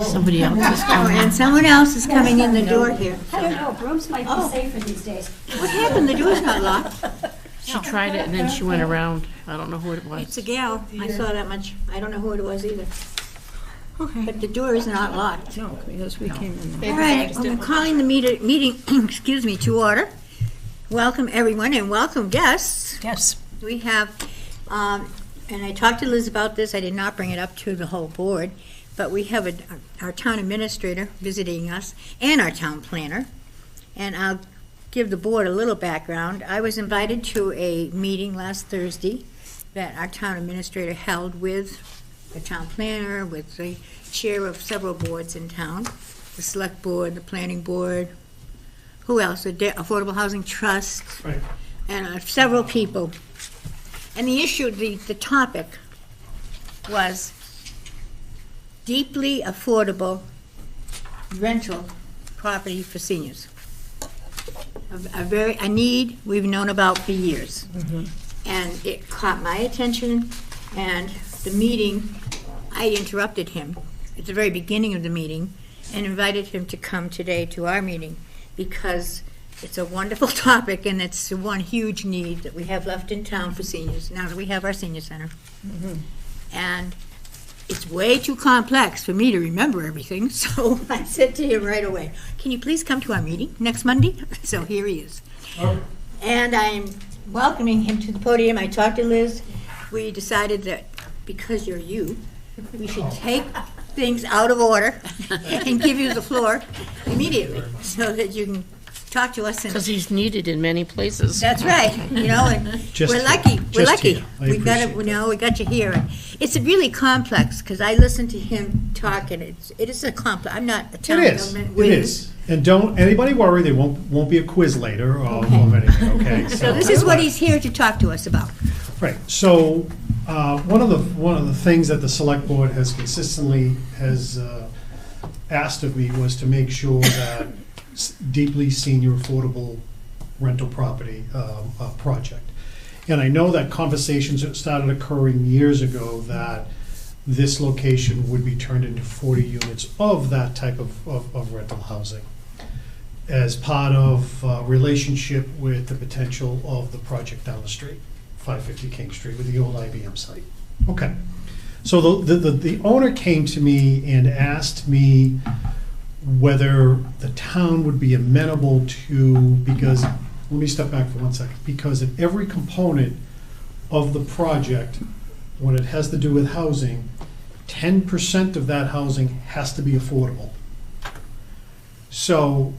Somebody else is Oh, coming. and someone else is coming in the door here. I don't know, rooms might Oh. be safer these days. What happened? The door's not locked. She tried it and then she went around. I don't know who it It's was. a gal. I saw that much. I don't know who it was either. Okay. But the door is not locked. No, because we came in. All right, I'm calling the meeting, excuse me, to order. Welcome, everyone, and welcome guests. Yes. We have, and I talked to Liz about this, I did not bring it up to the whole board, but we have our town administrator visiting us and our town planner. And I'll give the board a little background. I was invited to a meeting last Thursday that our town administrator held with the town planner, with the chair of several boards in town, the select board, the planning board, who else? The Affordable Housing Trust, Right. and several people. And the issue, the topic was deeply affordable rental property for seniors. A need we've known about for years. And it caught my attention, and the meeting, I interrupted him at the very beginning of the meeting and invited him to come today to our meeting because it's a wonderful topic and it's the one huge need that we have left in town for seniors, now that we have our senior center. And it's way too complex for me to remember everything, so I said to him right away, can you please come to our meeting next Monday? So here he is. Okay. And I'm welcoming him to the podium. I talked to Liz. We decided that because you're you, we should take things out of order and give you the floor immediately so that you can talk to us. Because he's needed in many places. That's right, and Just we're here. lucky, we're Just lucky. here. I We've got it, appreciate we got you here. And it's really complex, because I listened to him talk, and it is a complex, I'm not a It town is, government it whiz. is. And don't anybody worry, there won't be a quiz later or anything, okay? So this is what he's here to talk to us about. Right, so one of the things that the select board has consistently asked of me was to make sure that deeply senior affordable rental property project. And I know that conversations that started occurring years ago that this location would be turned into 40 units of that type of rental housing as part of relationship with the potential of the project down the street, 550 King Street, with the old IBM site. Okay. So the owner came to me and asked me whether the town would be amenable to, because, let me step back for 1 second, because at every component of the project, when it has to do with housing, 10% of that housing has to be affordable. So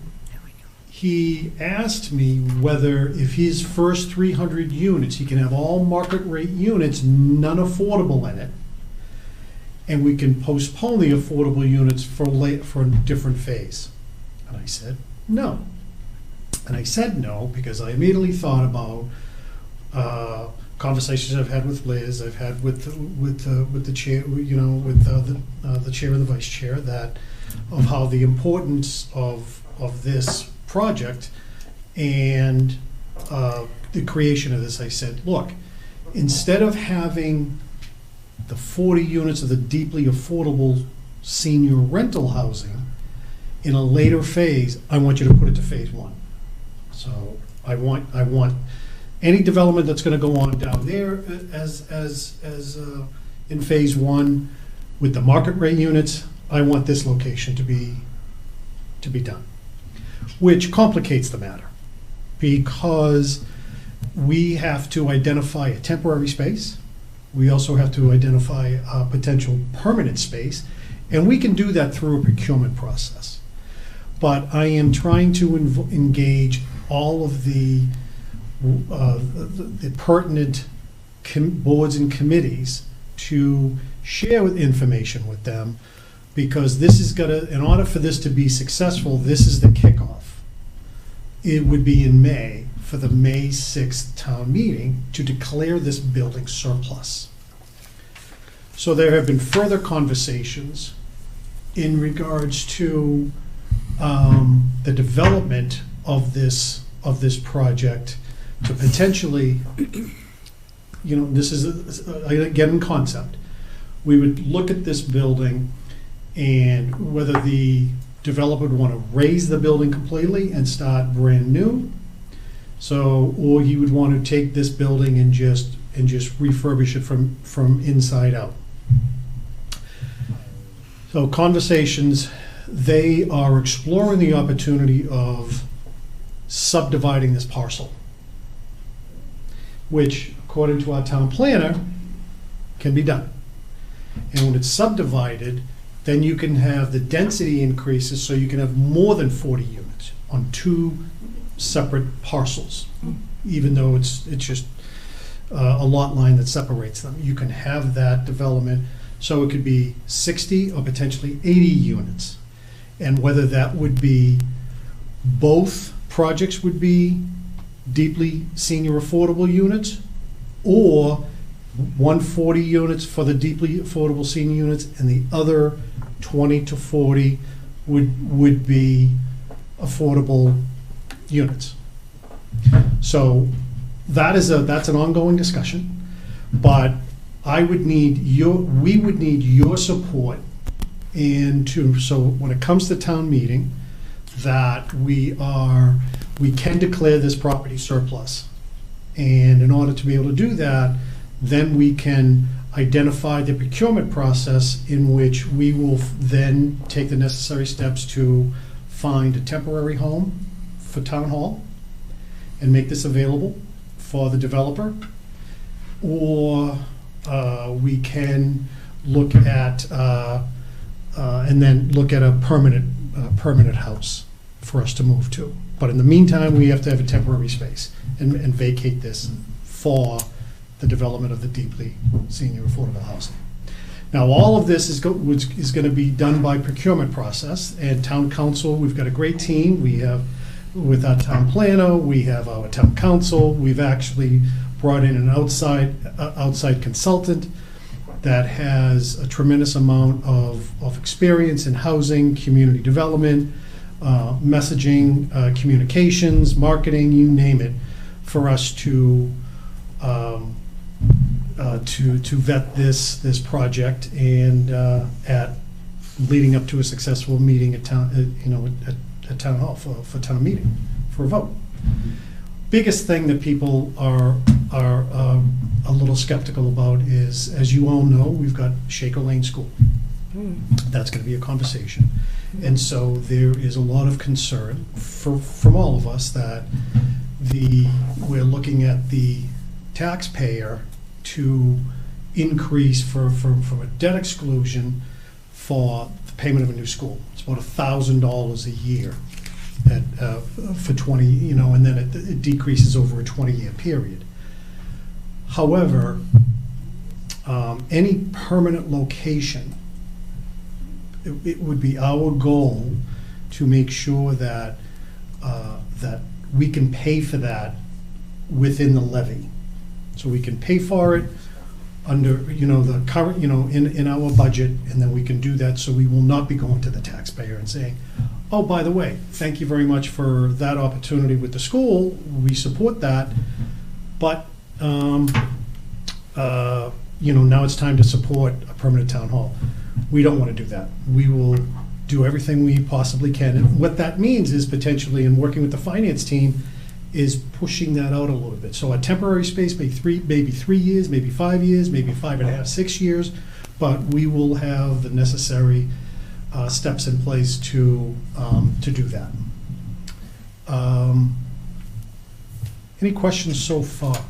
he asked me whether if his first 300 units, he can have all market rate units, none affordable in it, and we can postpone the affordable units for a different phase. And I said, no. And I said no because I immediately thought about conversations I've had with Liz, I've had with the chair, with the chair and the vice chair, that of how the importance of this project and the creation of this. I said, look, instead of having the 40 units of the deeply affordable senior rental housing in a later phase, I want you to put it to phase 1. So I want any development that's going to go on down there as in phase 1 with the market rate units. I want this location to be done, which complicates the matter because we have to identify a temporary space. We also have to identify a potential permanent space, and we can do that through a procurement process. But I am trying to engage all of the pertinent boards and committees to share information with them, because this is in order for this to be successful, this is the kickoff. It would be in May, for the May 6th town meeting, to declare this building surplus. So there have been further conversations in regards to the development of this project to potentially, this is again in concept. We would look at this building and whether the developer would want to raise the building completely and start brand new. So, or he would want to take this building and just refurbish it from inside out. So conversations, they are exploring the opportunity of subdividing this parcel, which, according to our town planner, can be done. And when it's subdivided, then you can have the density increases, so you can have more than 40 units on 2 separate parcels, even though it's just a lot line that separates them. You can have that development, so it could be 60 or potentially 80 units. And whether that would be, both projects would be deeply senior affordable units, or 140 units for the deeply affordable senior units, and the other 20 to 40 would be affordable units. So that's an ongoing discussion, but we would need your support, and so when it comes to town meeting, that we can declare this property surplus. And in order to be able to do that, then we can identify the procurement process in which we will then take the necessary steps to find a temporary home for town hall and make this available for the developer. Or we can look at, and then look at a permanent house for us to move to. But in the meantime, we have to have a temporary space and vacate this for the development of the deeply senior affordable housing. Now, all of this is going to be done by procurement process, and town council, we've got a great team. We have, with our town planner, we have our town council. We've actually brought in an outside consultant that has a tremendous amount of experience in housing, community development, messaging, communications, marketing, you name it, for us to vet this project, and at leading up to a successful meeting at town, at town hall for town meeting for a vote. Biggest thing that people are a little skeptical about is, as you all know, we've got Shaker Lane School. That's going to be a conversation, and so there is a lot of concern from all of us that we're looking at the taxpayer to increase from a debt exclusion for the payment of a new school. It's about $1,000 a year for 20, and then it decreases over a 20-year period. However, any permanent location, it would be our goal to make sure that that we can pay for that within the levy. So we can pay for it under, the current, in our budget, and then we can do that, so we will not be going to the taxpayer and saying, oh, by the way, thank you very much for that opportunity with the school, we support that, but, now it's time to support a permanent town hall. We don't want to do that. We will do everything we possibly can, and what that means is potentially, in working with the finance team, is pushing that out a little bit. So a temporary space, maybe 3 years, maybe 5 years, maybe 5.5, 6 years, but we will have the necessary steps in place to do that. Any questions so far?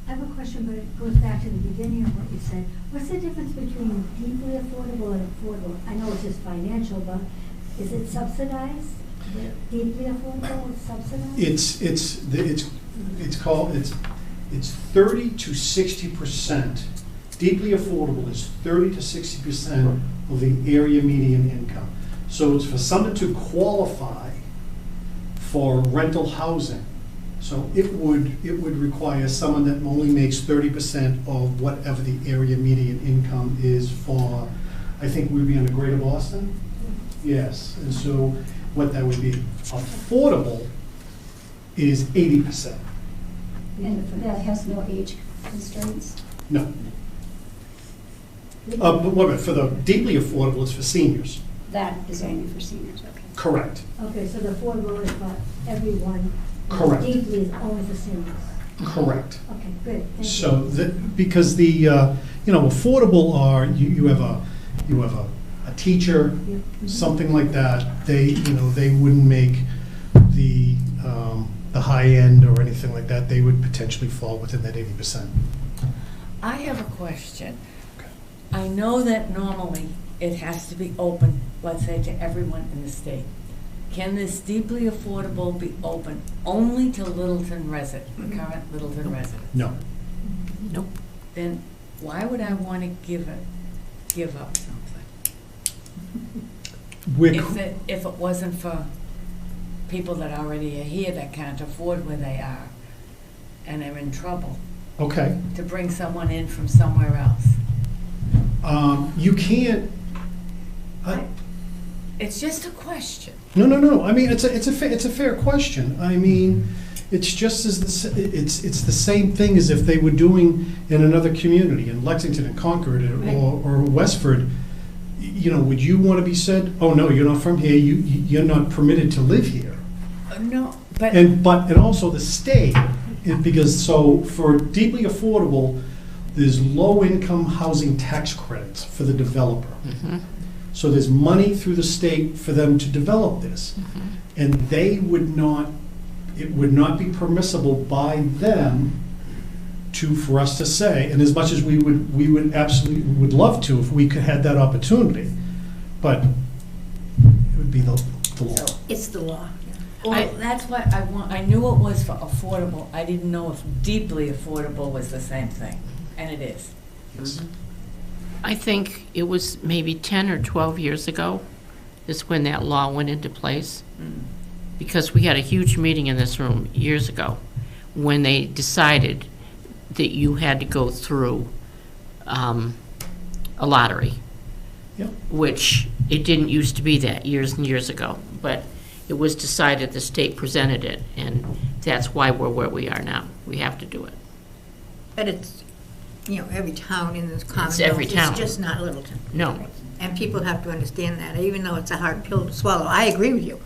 I have a question, but it goes back to the beginning of what you said. What's the difference between deeply affordable and affordable? I know it's just financial, but is it subsidized? Deeply affordable is subsidized? It's 30 to 60%. Deeply affordable is 30 to 60% of the area median income. So it's for someone to qualify for rental housing. So it would require someone that only makes 30% of whatever the area median income is for, I think we'd be under Greater Boston? Yes, and so what that would be. Affordable is 80%. And that has no age constraints? No. But wait a minute, for the deeply affordable, it's for seniors. that is only for seniors, okay. Correct, Okay, so the affordable is for everyone. and Correct. Deeply is only for seniors. correct. Okay, good, thank you. So, because the, affordable are, you have a teacher, something like that, they wouldn't make the high end or anything like that, they would potentially fall within that 80%. I have a question. Okay. I know that normally it has to be open, let's say, to everyone in the state. Can this deeply affordable be open only to Littleton resident, the current Littleton resident? No. Nope. Then why would I want to give up something? If it wasn't for people that already are here that can't afford where they are and are in trouble, Okay. to bring someone in from somewhere else? You can't, It's just a question. no. I mean, it's a fair question. I mean, it's just it's the same thing as if they were doing in another community, in Lexington and Concord or Westford. Would you want to be said, oh, no, you're not from here, you're not permitted to live here? No, but. And also the state, because for deeply affordable, there's low-income housing tax credits for the developer. Mm-hmm. So there's money through the state for them to develop this. Mm-hmm. And it would not be permissible by them for us to say, and as much as we would absolutely would love to if we could have that opportunity, but it would be the law. It's the law. Well, that's what I knew it was for affordable. I didn't know if deeply affordable was the same thing, and it is. Yes. I think it was maybe 10 or 12 years ago is when that law went into place. Because we had a huge meeting in this room years ago when they decided that you had to go through a lottery. Yep. Which it didn't used to be that years and years ago. But it was decided, the state presented it, and that's why we're where we are now. We have to do it. But it's, every town in this Commonwealth. every town. It's just not Littleton. No. And people have to understand that, even though it's a hard pill to swallow. I agree with you.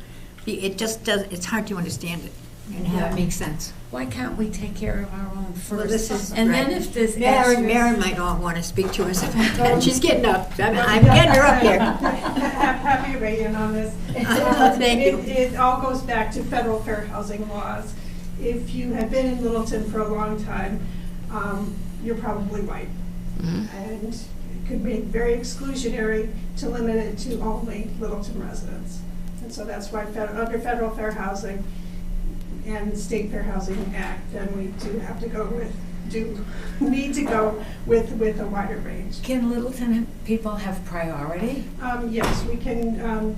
It just does, it's hard to understand it and have it make sense. Why can't we take care of our own first? Well, this is and right. then if there's Mary extras- might not want to speak to us about that. She's getting up. I'm getting her up here. Happy to weigh in on this. Thank you. It all goes back to federal fair housing laws. If you have been in Littleton for a long time, you're probably white. Mm-hmm. And it could be very exclusionary to limit it to only Littleton residents. And so that's why under federal fair housing and state fair housing act, then we need to go with a wider range. Can Littleton people have priority? Yes, we can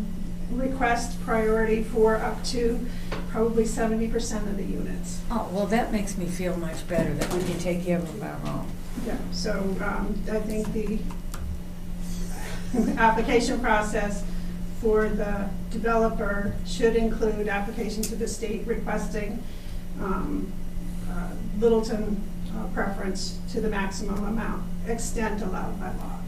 request priority for up to probably 70% of the units. Oh, well, that makes me feel much better that we can take care of our own. Yeah, so I think the application process for the developer should include application to the state requesting Littleton preference to the maximum extent allowed by law.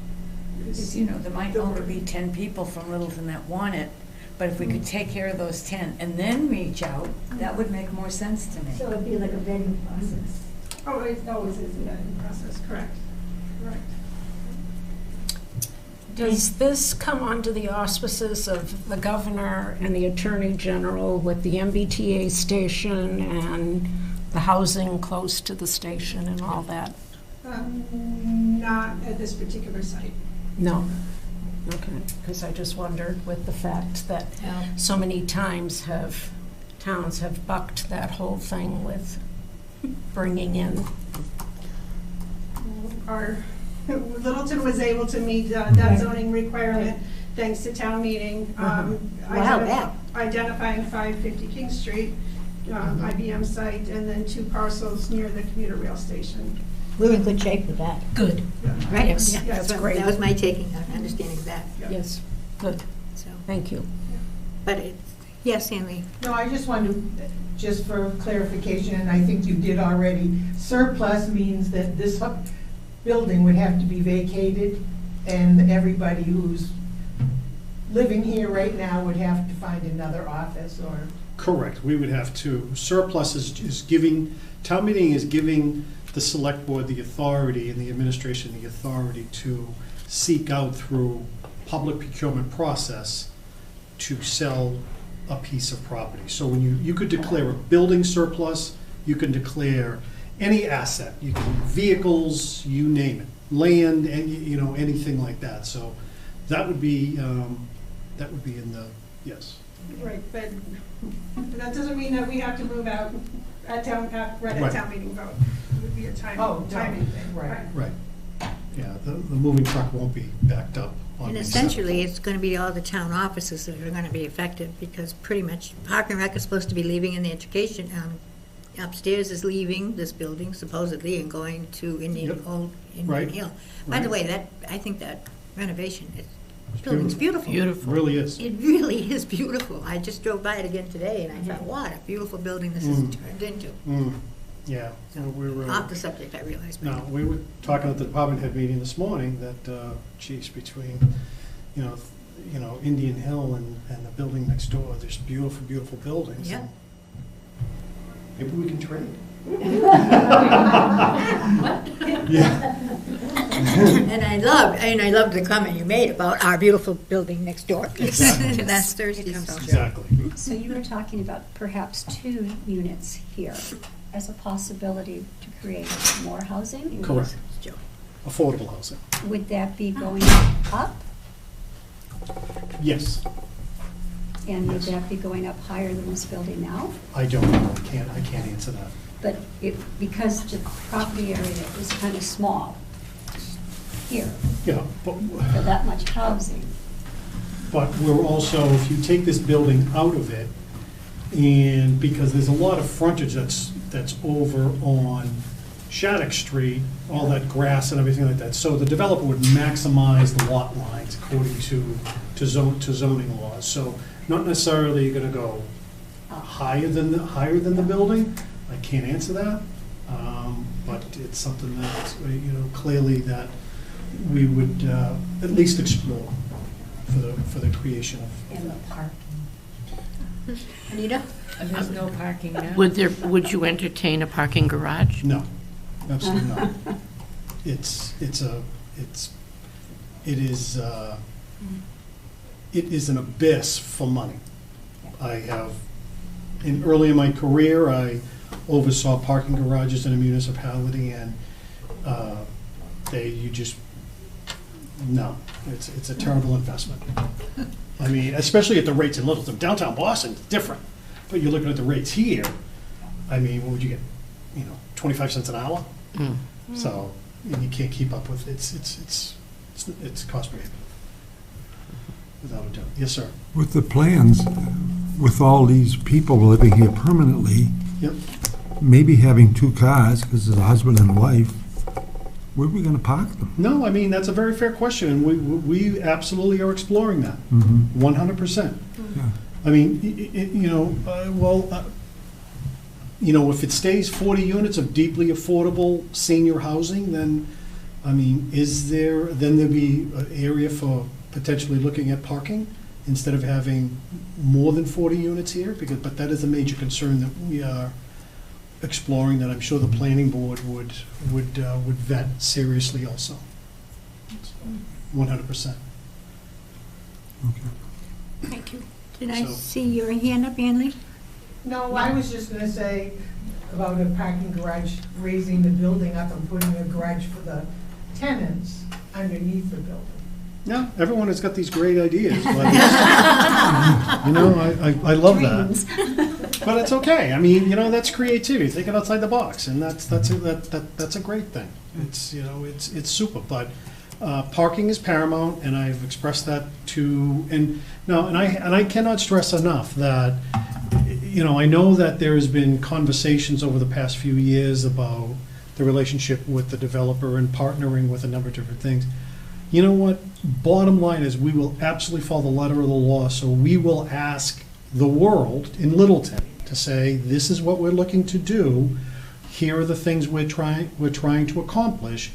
Because, there might only be 10 people from Littleton that want it, but if we could take care of those 10 and then reach out, that would make more sense to me. So it'd be like a vetting process. Oh, it always is a vetting process, correct. Does this come under the auspices of the governor and the attorney general with the MBTA station and the housing close to the station and all that? Not at this particular site. No. Okay, because I just wondered with the fact that so many times towns have bucked that whole thing with bringing in. Littleton was able to meet that zoning requirement thanks to town meeting. Identifying 550 King Street, IBM site, and then 2 parcels near the commuter rail station. We're in good shape with that. Good. Right? Yes, Yeah, that's great. That was my understanding of that. Yes, good. So, Thank you. but yes, Andy. No, I just wanted to, just for clarification, and I think you did already, surplus means that this building would have to be vacated and everybody who's living here right now would have to find another office or? Correct, we would have to. Surplus is giving, town meeting is giving the select board the authority and the administration the authority to seek out through public procurement process to sell a piece of property. So when you could declare a building surplus, you can declare any asset, you can, vehicles, you name it, land, and, you know, anything like that. So that would be in the, yes. Right, but that doesn't mean that we have to move out at town, right at Right. town meeting vote. It would be a timing thing. Right. Right. Yeah, the moving truck won't be backed up on And the essentially, it's going to be all the town offices that are going to be affected, because pretty much Park and Rec is supposed to be leaving in the education. Upstairs is leaving this building supposedly and going to Yep. Old Right. Indian Hill. By the Right. way, I think that renovation, building's beautiful. Beautiful. It really is. It really is beautiful. I just drove by it again today, and I thought, what a beautiful building this has Mm. turned into. Yeah, we were, Off the subject, I realize. but- no, we were talking at the department head meeting this morning that, geez, between, you know, Indian Hill and the building next door, there's beautiful, beautiful buildings. Yeah. Maybe we can trade. Yeah. And I love the comment you made about our beautiful building next door. Exactly. Last Thursday social. Exactly. So you were talking about perhaps 2 units here as a possibility to create more housing? Correct. Joe. Affordable housing. Would that be going up? Yes. And would that be going up higher than this building now? I don't know. I can't answer that. But because the property area is kind of small here Yeah, but for that much housing. But we're also, if you take this building out of it, and because there's a lot of frontage that's over on Shattuck Street, all that grass and everything like that, so the developer would maximize the lot lines according to zoning laws. So not necessarily gonna go higher than the building. I can't answer that, but it's something that, you know, clearly that we would at least explore for the creation of. In the park. Anita? There's no parking now? Would you entertain a parking garage? No, absolutely not. It is an abyss for money. Early in my career, I oversaw parking garages in a municipality, and it's a terrible investment. I mean, especially at the rates in Littleton. Downtown Boston is different, but you're looking at the rates here. I mean, what would you get? 25 cents an hour? So, and you can't keep up with it. It's cost prohibitive, without a doubt. Yes, sir. With the plans, with all these people living here permanently, Yep. maybe having 2 cars, because it's a husband and wife, where are we gonna park them? No, I mean, that's a very fair question, and we absolutely are exploring that, 100%. Yeah. I mean, if it stays 40 units of deeply affordable senior housing, then, I mean, then there'd be an area for potentially looking at parking instead of having more than 40 units here, but that is a major concern that we are exploring, that I'm sure the planning board would vet seriously also. 100%. Thank you. Did I So- see your hand up, Anley? No, I was just gonna say about a parking garage, raising the building up and putting a garage for the tenants underneath the building. Yeah, everyone has got these great ideas, but, I love that. But it's okay. I mean, that's creativity, thinking outside the box, and that's a great thing. It's super, but parking is paramount, and I've expressed that and I cannot stress enough that, I know that there has been conversations over the past few years about the relationship with the developer and partnering with a number of different things. You know what? Bottom line is, we will absolutely follow the letter of the law, so we will ask the world in Littleton to say, this is what we're looking to do, here are the things we're trying to accomplish.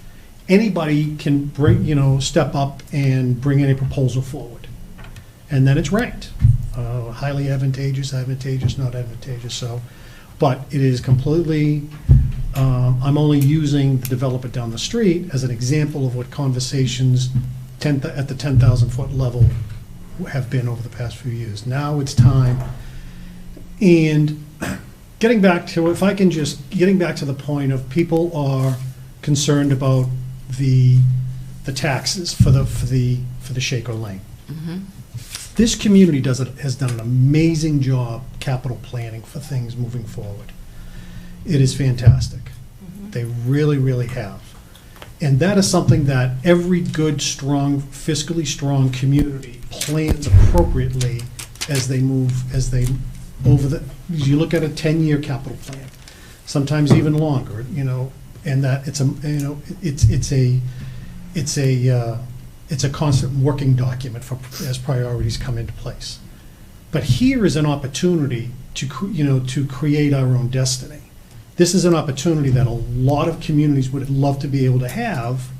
Anybody can step up and bring any proposal forward. and then it's ranked. Highly advantageous, advantageous, not advantageous, so. But it is completely, I'm only using the developer down the street as an example of what conversations at the 10,000-foot level have been over the past few years. Now it's time, and getting back to the point of people are concerned about the taxes for the Shaker Lane. This community has done an amazing job capital planning for things moving forward. It is fantastic. They really, really have. And that is something that every good, strong, fiscally strong community plans appropriately as they you look at a 10-year capital plan, sometimes even longer, and that it's a constant working document as priorities come into place. But here is an opportunity to create our own destiny. This is an opportunity that a lot of communities would love to be able to have,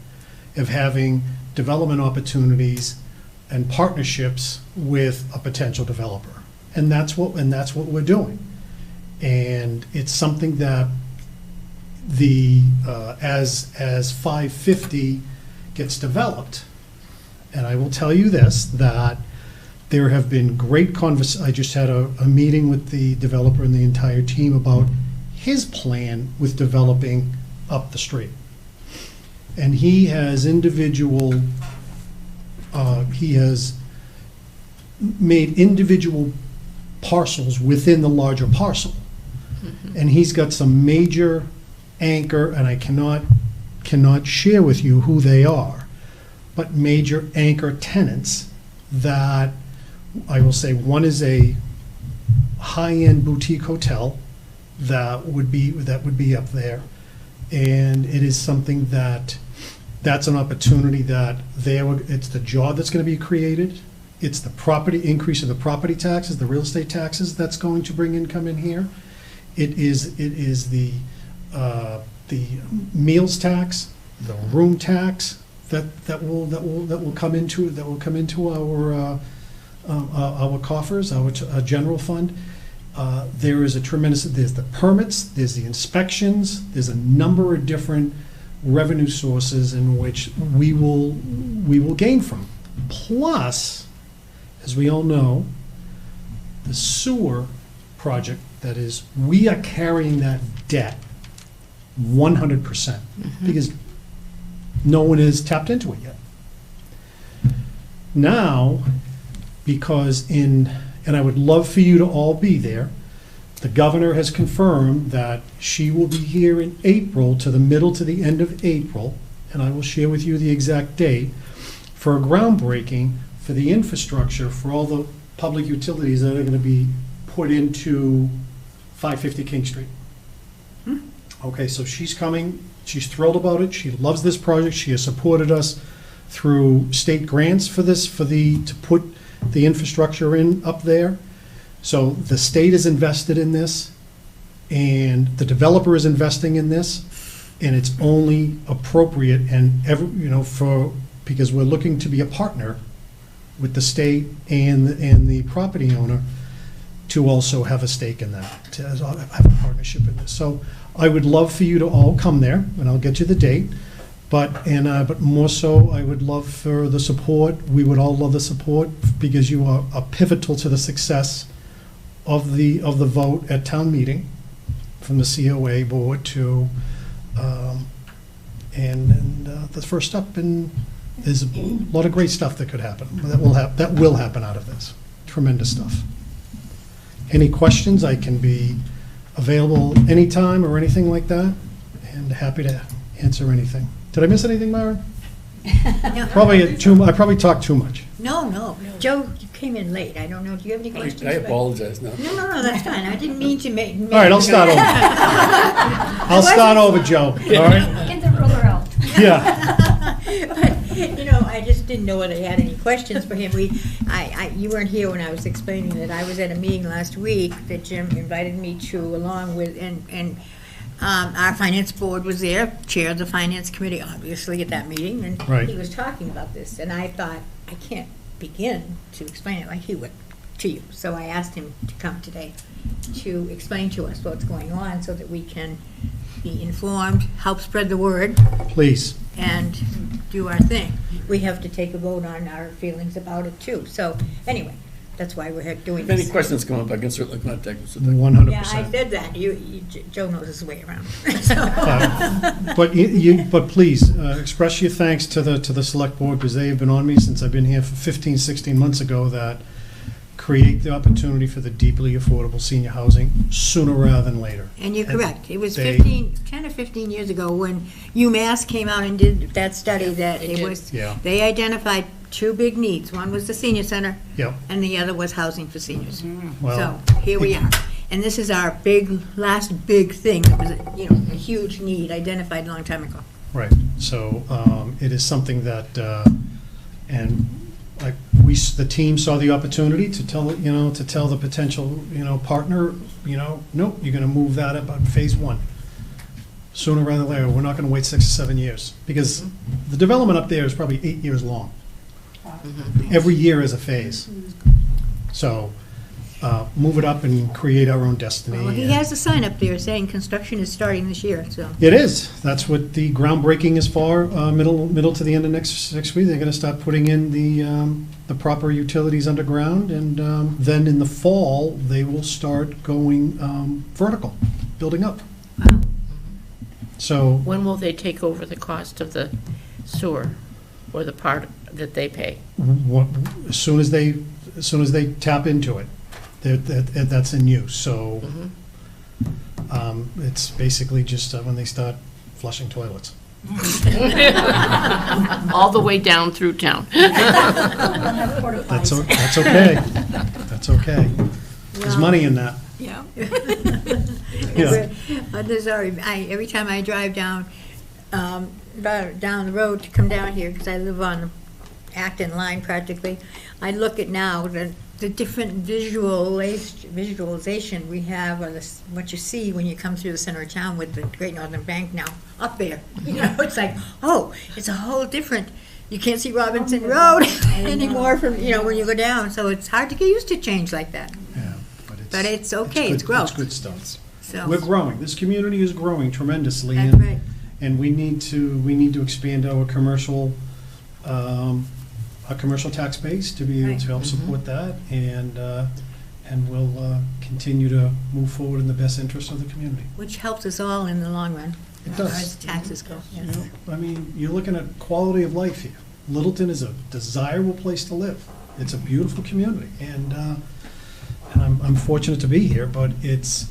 of having development opportunities and partnerships with a potential developer. And that's what we're doing. And it's something that as 550 gets developed, and I will tell you this, that there have been great I just had a meeting with the developer and the entire team about his plan with developing up the street. And he has made individual parcels within the larger parcel. And he's got some major anchor, and I cannot share with you who they are, but major anchor tenants that I will say, one is a high-end boutique hotel that would be up there, and it is something that's an opportunity that it's the job that's going to be created. It's the increase of the property taxes, the real estate taxes that's going to bring income in here. It is the meals tax, the room tax that will come into our coffers, our general fund. There's the permits, there's the inspections, there's a number of different revenue sources in which we will gain from. Plus, as we all know, the sewer project, that is, we are carrying that debt 100% because no one has tapped into it yet. Now, and I would love for you to all be there, the governor has confirmed that she will be here in April, to the middle to the end of April, and I will share with you the exact date, for a groundbreaking for the infrastructure for all the public utilities that are going to be put into 550 King Street. Okay, so she's coming, she's thrilled about it, she loves this project, she has supported us through state grants for this, to put the infrastructure up there. So the state is invested in this, and the developer is investing in this, and it's only appropriate because we're looking to be a partner with the state and the property owner to also have a stake in that, to have a partnership in this. So I would love for you to all come there, and I'll get you the date. But more so, I would love for the support. We would all love the support because you are pivotal to the success of the vote at town meeting, from the COA board to the first step. And there's a lot of great stuff that could happen. That will happen out of this. Tremendous stuff. Any questions? I can be available anytime or anything like that, and happy to answer anything. Did I miss anything, Myron? No. I probably talked too much. No. Joe, you came in late. I don't know. Do you have any questions? I apologize. No, that's fine. I didn't mean to make. All right, I'll start over. I'll start over, Joe. All right? Get the ruler out. Yeah. But, I just didn't know whether you had any questions for him. You weren't here when I was explaining that I was at a meeting last week that Jim invited me to, along with, and our finance board was there, chair of the finance committee, obviously, at that meeting, and Right. he was talking about this, and I thought, I can't begin to explain it like he would to you. So I asked him to come today to explain to us what's going on so that we can be informed, help spread the word, Please. and do our thing. We have to take a vote on our feelings about it too. So anyway, that's why we're here doing If any this. questions come up, I can certainly contact Mr. Dick. 100%. Yeah, I said that. Joe knows his way around. But please, express your thanks to the select board, because they have been on me since I've been here for 15, 16 months ago, that create the opportunity for the deeply affordable senior housing sooner rather than later. And you're correct. It was They- 10 or 15 years ago when UMass came out and did that study that they it did. was, Yeah. they identified two big needs. One was the senior center, Yep. and the other was housing for seniors. Well, So here we are. And this is our last big thing that was, a huge need identified a long time ago. right. So it is something that, and like the team saw the opportunity to tell the potential, partner, nope, you're going to move that up on phase one. Sooner rather than later, we're not going to wait 6 or 7 years, because the development up there is probably 8 years long. Every year is a phase. So move it up and create our own destiny. Well, he has a sign up there saying construction is starting this year, so. It is. That's what the groundbreaking is for, middle to the end of next week. They're going to start putting in the proper utilities underground, and then in the fall, they will start going vertical, building up. Wow. So When will they take over the cost of the sewer, or the part that they pay? as soon as they tap into it, that's in use. So it's basically just when they start flushing toilets. All the way down through town. That's okay. That's okay. There's money in that. Yeah. Yeah. Every time I drive down the road to come down here, because I live on the Acton line practically, I look at now the different visualization we have, or what you see when you come through the center of town with the Great Northern Bank now up there. It's like, oh, it's a whole different. You can't see Robinson Road anymore from when you go down. So it's hard to get used to change like that. Yeah, But it's okay. It's good- growth. It's good stuff. So We're growing. This community is growing tremendously. that's and- right. And we need to expand our commercial tax base to be able Right. to help support that, and we'll continue to move forward in the best interest of the community. Which helps us all in the long run. It As far does. as taxes go. You know, I mean, you're looking at quality of life here. Littleton is a desirable place to live. It's a beautiful community, and I'm fortunate to be here, but it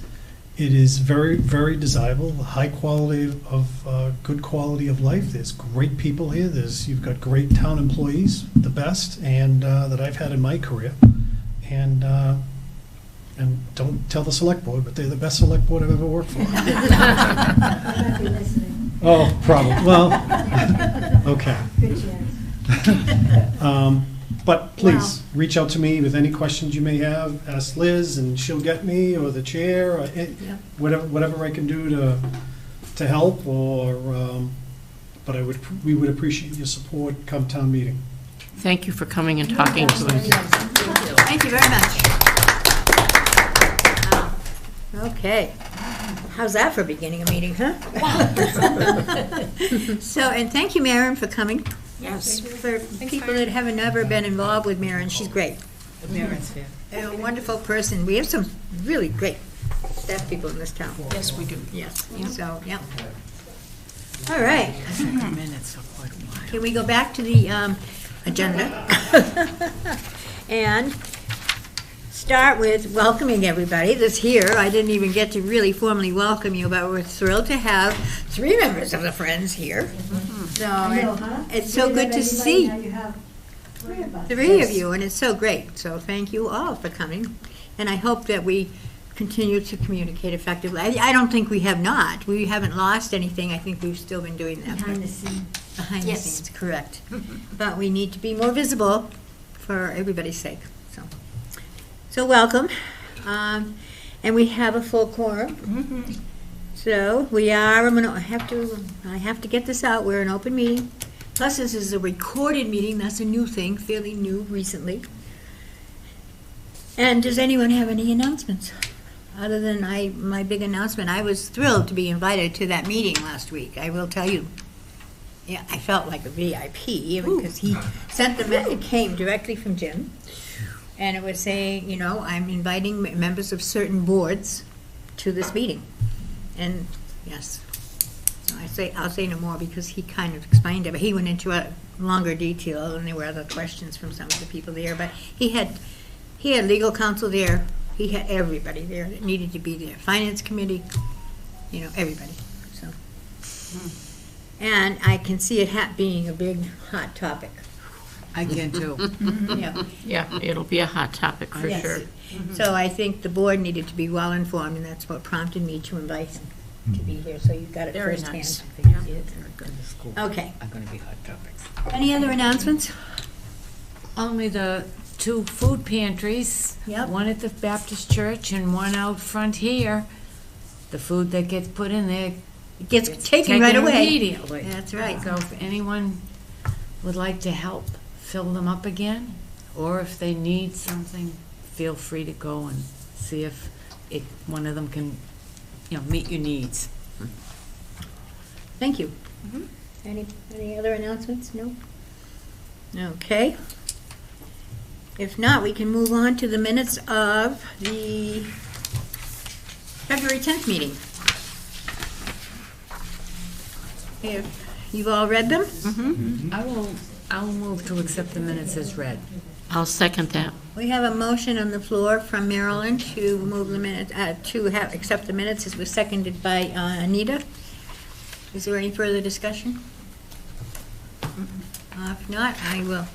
is very, very desirable, high quality of, good quality of life. There's great people here. You've got great town employees, the best, and that I've had in my career. And don't tell the select board, but they're the best select board I've ever worked for. I might be listening. Oh, probably. Well, okay. Good chance. But please, reach out to me with any questions you may have. Ask Liz, and she'll get me, or the chair, or whatever I can do to help, but we would appreciate your support come town meeting. Thank you for coming and talking to us. Thank you very much. Okay. How's that for beginning a meeting, huh? So, and thank you, Maren, for coming. Yes. For people that haven't ever been involved with Maren, she's great. Marin's here. A wonderful person. We have some really great staff people in this town. Yes, we do. Yes, so, yeah. All right. Can we go back to the agenda? And start with welcoming everybody that's here. I didn't even get to really formally welcome you, but we're thrilled to have 3 members of the Friends here. So I know, huh? it's so You good have to everybody, see now you have 3 of us. 3 of you, and it's so great. So thank you all for coming. And I hope that we continue to communicate effectively. I don't think we have not. We haven't lost anything. I think we've still been doing that. Behind the scenes. Behind the Yes. scenes, correct. But we need to be more visible for everybody's sake, so welcome. And we have a full quorum. So we are, I have to get this out, we're an open meeting, Plus, this is a recorded meeting, that's a new thing, fairly new recently. And does anyone have any announcements? Other than my big announcement, I was thrilled to be invited to that meeting last week, I will tell you. Yeah, I felt like a VIP, even because he sent it came directly from Jim. And it was saying, you know, I'm inviting members of certain boards to this meeting. And yes, so I'll say no more because he kind of explained it, but he went into a longer detail and there were other questions from some of the people there. But he had legal counsel there. He had everybody there that needed to be there. Finance committee, you know, everybody. So, and I can see it being a big hot topic. I can too. Yeah. Yeah, it'll be a hot topic for Yes. sure. So I think the board needed to be well informed, and that's what prompted me to invite him to be here. So you got it Very firsthand. nice. Okay. Are gonna be hot topics. Any other announcements? Only the 2 food pantries. Yep. One at the Baptist church and one out front here. The food that gets put in there It gets taken right away. immediately. That's right. So if anyone would like to help fill them up again, or if they need something, feel free to go and see if one of them can, meet your needs. Thank you. Any other announcements? No? Okay. If not, we can move on to the minutes of the February 10th meeting. If you've all read them? I will move to accept the minutes as read. I'll second that. We have a motion on the floor from Marilyn to move the minutes, accept the minutes. It was seconded by Anita. Is there any further discussion? If not, I will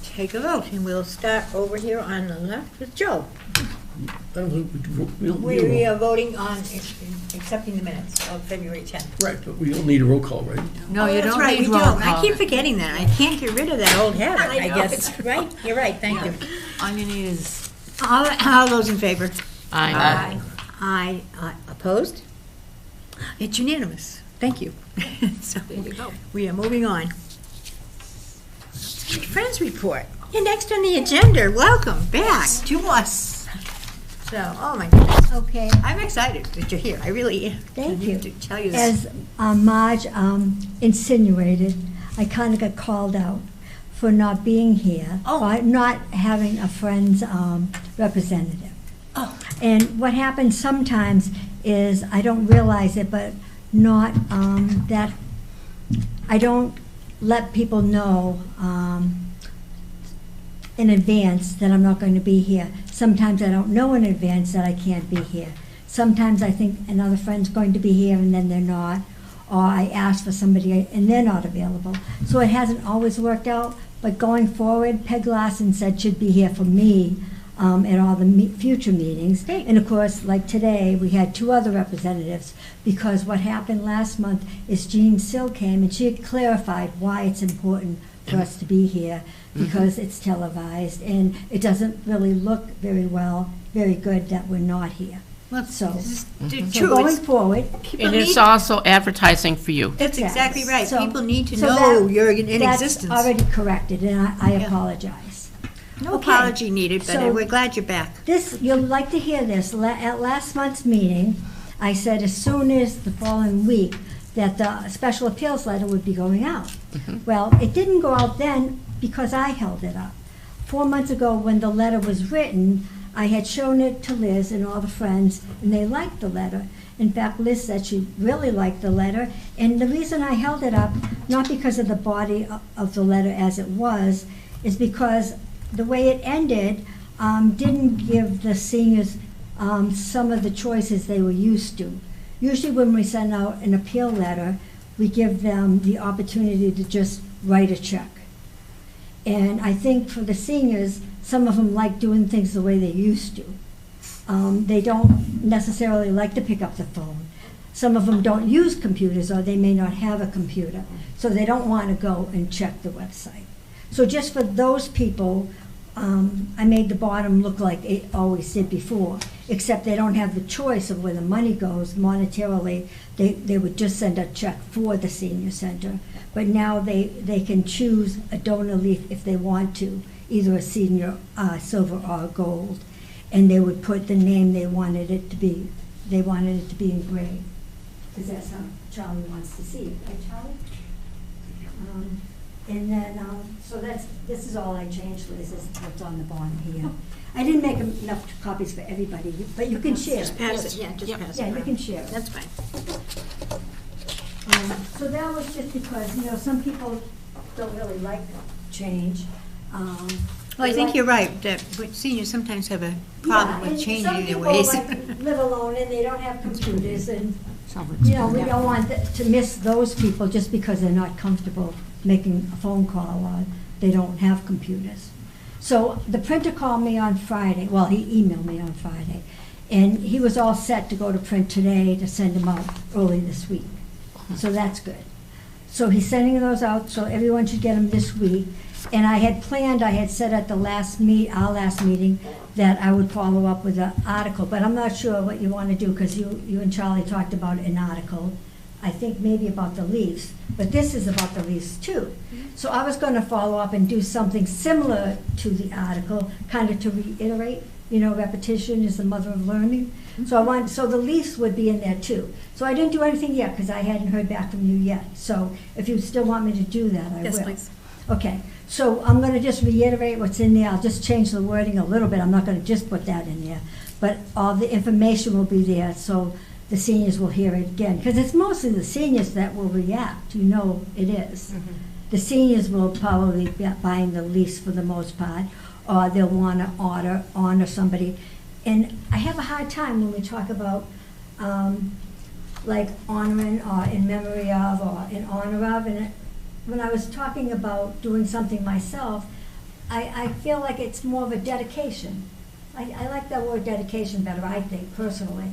take a vote, and we'll start over here on the left with Joe. I don't think we don't need a We roll. are voting on accepting the minutes of February 10th. Right, but we don't need a roll call, right? No, you That's don't right, need we roll don't. call. I keep forgetting that. I can't get rid of that old habit, I know, guess. Right? You're right, thank you. All you need is, All those in favor? Aye. Aye. Opposed? It's unanimous. Thank you. So, we are moving on. Friends report. You're next on the agenda. Welcome back to us. So, oh my goodness. Okay, I'm excited that you're here. I really am. Thank I you. need to tell you this. as Marge insinuated, I kind of got called out for not being here, Oh. for not having a friend's representative. Oh. And what happens sometimes is, I don't realize it, but not that, I don't let people know in advance that I'm not going to be here. Sometimes I don't know in advance that I can't be here. Sometimes I think another friend's going to be here and then they're not, or I ask for somebody and they're not available. So it hasn't always worked out, but going forward, Peg Larson said she'd be here for me at all the future meetings. Great. And of course, like today, we had 2 other representatives, because what happened last month is Jean Sill came and she had clarified why it's important for us to be here, because it's televised and it doesn't really look very good that we're not here. Well, So, this so is true. going It's- forward, people And need- it's also advertising for you. That's exactly right. So- People need to so know that- you're in that's existence. already corrected, and I Yeah. apologize. No Okay. apology needed, but So- we're glad you're back. This, you'll like to hear this. At last month's meeting, I said as soon as the following week that the special appeals letter would be going out. Well, it didn't go out then because I held it up. 4 months ago, when the letter was written, I had shown it to Liz and all the friends, and they liked the letter. In fact, Liz said she really liked the letter, and the reason I held it up, not because of the body of the letter as it was, is because the way it ended didn't give the seniors some of the choices they were used to. Usually when we send out an appeal letter, we give them the opportunity to just write a check. And I think for the seniors, some of them like doing things the way they used to. They don't necessarily like to pick up the phone. Some of them don't use computers, or they may not have a computer, so they don't want to go and check the website. So just for those people, I made the bottom look like it always did before. except they don't have the choice of where the money goes monetarily. They would just send a check for the senior center. But now they can choose a donor leaf if they want to, either a senior, silver or gold. And they would put the name they wanted it to be. They wanted it to be engraved. Because that's how Charlie wants to see it, right, Charlie? And then, so this is all I changed, Liz, is what's on the bottom here. I didn't make enough copies for everybody, but you can share. Just pass it, yeah, just pass it. Yeah, you can share it. That's fine. So that was just because, some people don't really like change. Well, I think you're right, that seniors sometimes have a problem with changing their ways. Some people like live alone and they don't have computers, and, we don't want to miss those people just because they're not comfortable making a phone call or they don't have computers. So the printer called me on Friday, well, he emailed me on Friday, and he was all set to go to print today to send them out early this week. So that's good. So he's sending those out, so everyone should get them this week. And I had said at the our last meeting, that I would follow up with an article, but I'm not sure what you want to do, because you and Charlie talked about an article, I think maybe about the leaves, but this is about the leaves too. So I was going to follow up and do something similar to the article, kind of to reiterate, repetition is the mother of learning. So the leaves would be in there too. So I didn't do anything yet, because I hadn't heard back from you yet. So if you still want me to do that, I will. Yes, please. Okay, so I'm going to just reiterate what's in there. I'll just change the wording a little bit. I'm not going to just put that in there. But all the information will be there, so the seniors will hear it again. Because it's mostly the seniors that will react. It is. Mm-hmm. The seniors will probably be buying the lease for the most part, or they'll want to honor somebody. And I have a hard time when we talk about like honoring or in memory of or in honor of. And when I was talking about doing something myself, I feel like it's more of a dedication. I like that word dedication better, I think, personally,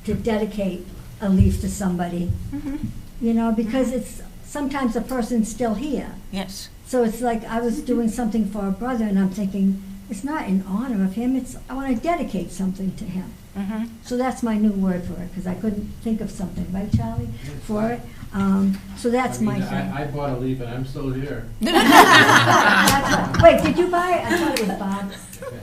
to dedicate a leaf to somebody. Because it's sometimes the person's still here. Yes. So it's like I was doing something for a brother, and I'm thinking, it's not in honor of him, I want to dedicate something to him. So that's my new word for it, because I couldn't think of something, right, Charlie, for it? So that's my thing. I bought a leaf and I'm still here. That's right. Wait, did you buy it? I thought it was Bob.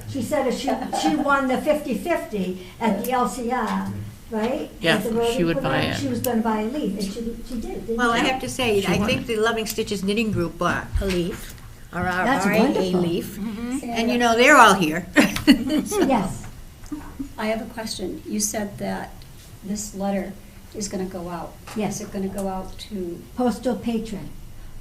She said that she won the 50-50 at the LCR, right? Yeah, At the Rotary she would Club, buy and it. She was going to buy a leaf, and she did, didn't Well, I she? have to say, She I won think it. the Loving Stitches Knitting Group bought a leaf, or That's a wonderful. leaf. And they're all here. Yes. I have a question. You said that this letter is going to go out. Yes. Is it going to go out to, Postal patron.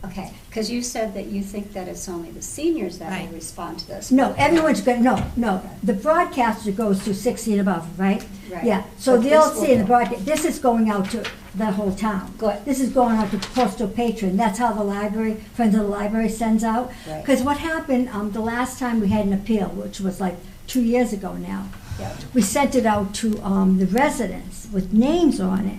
okay, because you said that you think that it's only the seniors that Right. will respond to this. No, everyone's going, no. The broadcaster goes to 60 and above, right? Right. Yeah, so But they'll this will see the go- broadcast, this is going out to the whole town. Good. This is going out to postal patron, that's how the library, Friends of the Library sends out. Right. Because what happened, the last time we had an appeal, which was like 2 years ago now, Yeah. we sent it out to the residents with names on it.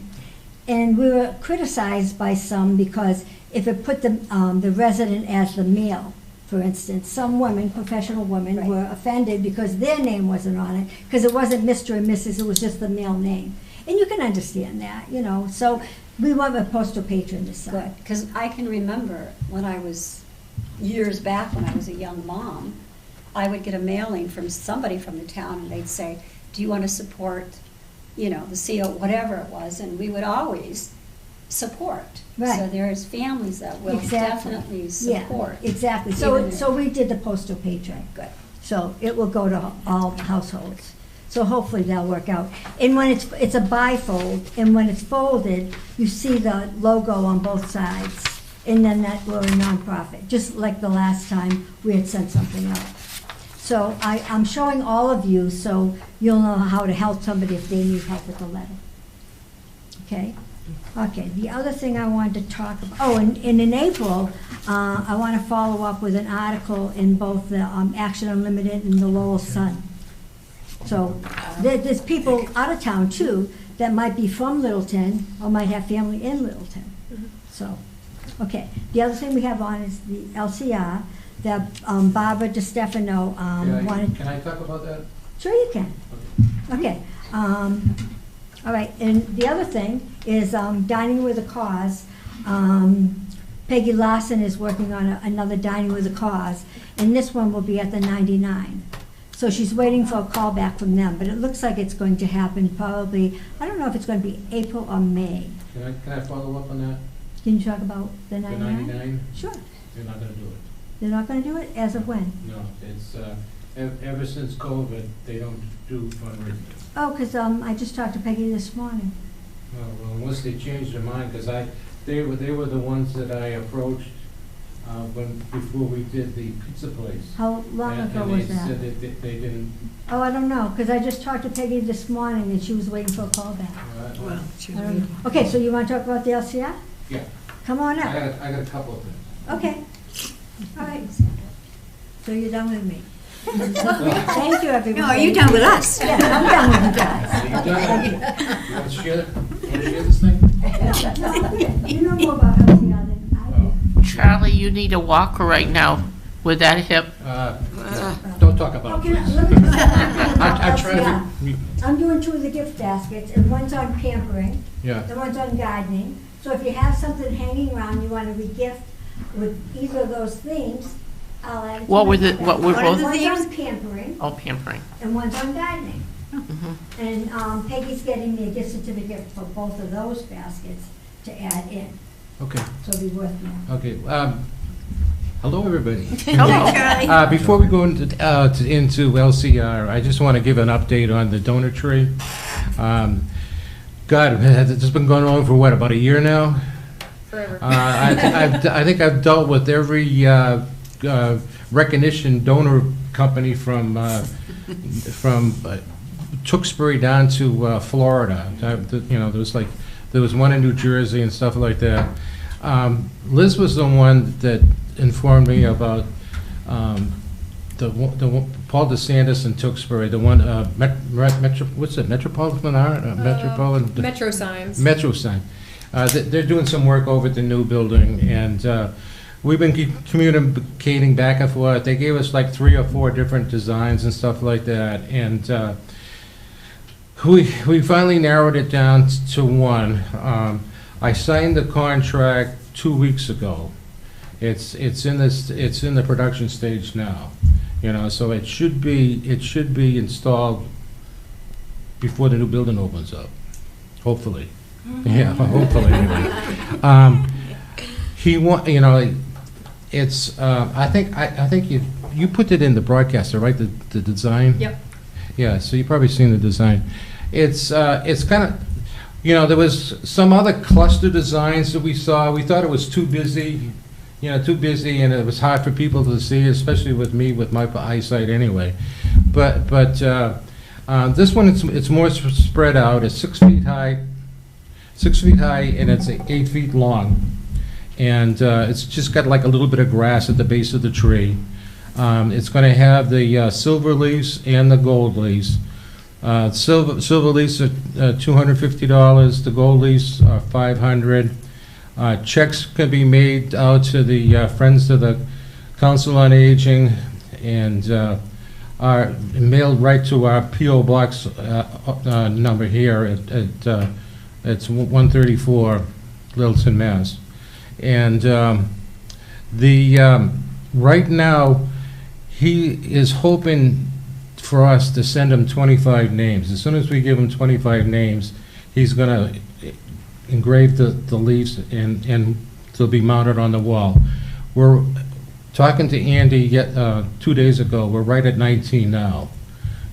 And we were criticized by some because if it put the resident as the male, for instance, some women, professional women, Right. were offended because their name wasn't on it, because it wasn't Mr. and Mrs., it was just the male name. And you can understand that, so we want a postal patron this Good, time. because I can remember when I was, years back when I was a young mom, I would get a mailing from somebody from the town, and they'd say, do you want to support, the CO, whatever it was, and we would always support. Right. So there's families that will Exactly. definitely support. Yeah, exactly. Even So we did the postal patron. Good. So it will go to all households. So hopefully that'll work out. And when it's a bifold, and when it's folded, you see the logo on both sides. And then that we're a nonprofit, just like the last time we had sent something out. So I'm showing all of you so you'll know how to help somebody if they need help with the letter. Okay? Okay, the other thing I wanted to talk about, and in April, I want to follow up with an article in both the Action Unlimited and the Lowell Sun. So there's people out of town too that might be from Littleton or might have family in Littleton. So, okay. The other thing we have on is the LCR that Barbara DiStefano wanted. Can I talk about that? Sure you can. Okay, all right, and the other thing is Dining with a Cause. Peggy Larson is working on another Dining with a Cause, and this one will be at the 99. So she's waiting for a call back from them, but it looks like it's going to happen probably, I don't know if it's going to be April or May. Can I follow up on that? Can you talk about the The 99? 99? Sure. You're not gonna do it. They're not going to do it? As of when? No, it's, ever since COVID, they don't do fundraising. Oh, because I just talked to Peggy this morning. Well, unless they changed their mind, because they were the ones that I approached before we did the pizza place. How long ago was that? And they said that they didn't. Oh, I don't know, because I just talked to Peggy this morning and she was waiting for a call back. Well, I don't know. Okay, so you want to talk about the LCR? yeah, Come on I up. got a couple of things. Okay. All right. So you're done with me. Thank you, everyone. No, are you done with us? Yeah, I'm done with you guys. Are you done? You want to share this thing? You know more about LCR than I do. Charlie, you need a walker right now with that hip. Don't talk about Okay, it, let please. me talk about I try LCR. to, I'm doing 2 of the gift baskets, and one's on pampering, yeah. and one's on gardening. So if you have something hanging around you want to regift with either of those themes, I'll add it to What my were the, gift what were What are both? the One's themes? on pampering, Oh, pampering. and one's on gardening. Mhm. And Peggy's getting me a gift certificate for both of those baskets to add in, Okay, so it'll be worth more. okay. Hello, everybody. Hello. Before we go into LCR, I just want to give an update on the donor tree. God, it's been going on for what, about a year now? Forever. I think I've dealt with every recognition donor company from Tewksbury down to Florida. You know, there was one in New Jersey and stuff like that. Liz was the one that informed me about the Paul DeSantis in Tewksbury, the one what's it, Metropolitan Art, Metropolitan Metro Signs. Metro Sign. They're doing some work over at the new building, and we've been communicating back and forth. They gave us like 3 or 4 different designs and stuff like that, and we finally narrowed it down to one. I signed the contract 2 weeks ago. It's in the production stage now, you know. So it should be installed before the new building opens up, hopefully. Yeah, hopefully. Anyway, you know, it's. I think you put it in the broadcaster, right? The design. Yep. Yeah. So you've probably seen the design. It's kind of. You know, there was some other cluster designs that we saw. We thought it was too busy, and it was hard for people to see, especially with me, with my eyesight anyway. But this one, it's more spread out. It's 6 feet high, and it's 8 feet long. And it's just got like a little bit of grass at the base of the tree. It's going to have the silver leaves and the gold leaves. Silver leaves are $250. The gold leaves are $500. Checks can be made out to the Friends of the Council on Aging, and are mailed right to our P.O. Box number here it's 134 Littleton, Mass. And right now he is hoping for us to send him 25 names. As soon as we give him 25 names, he's going to engrave the leaves and they'll be mounted on the wall. We're talking to Andy 2 days ago. We're right at 19 now.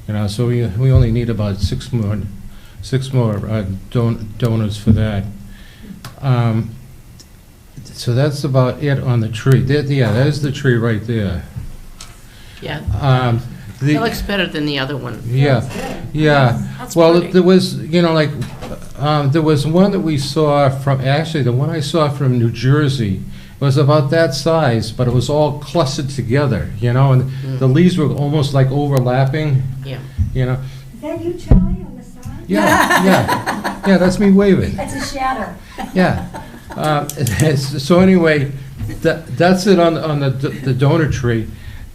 You know, so we only need about six more donors for that. So that's about it on the tree. Yeah, there's the tree right there. Yeah. It looks better than the other one. Yeah. That's Well, pretty. there was, there was one that we saw from, actually, the one I saw from New Jersey was about that size, but it was all clustered together, and the leaves were almost like overlapping. Yeah. Is that you, Charlie, on the side? Yeah, that's me waving. It's a shadow. Yeah. So anyway, that's it on the donor tree.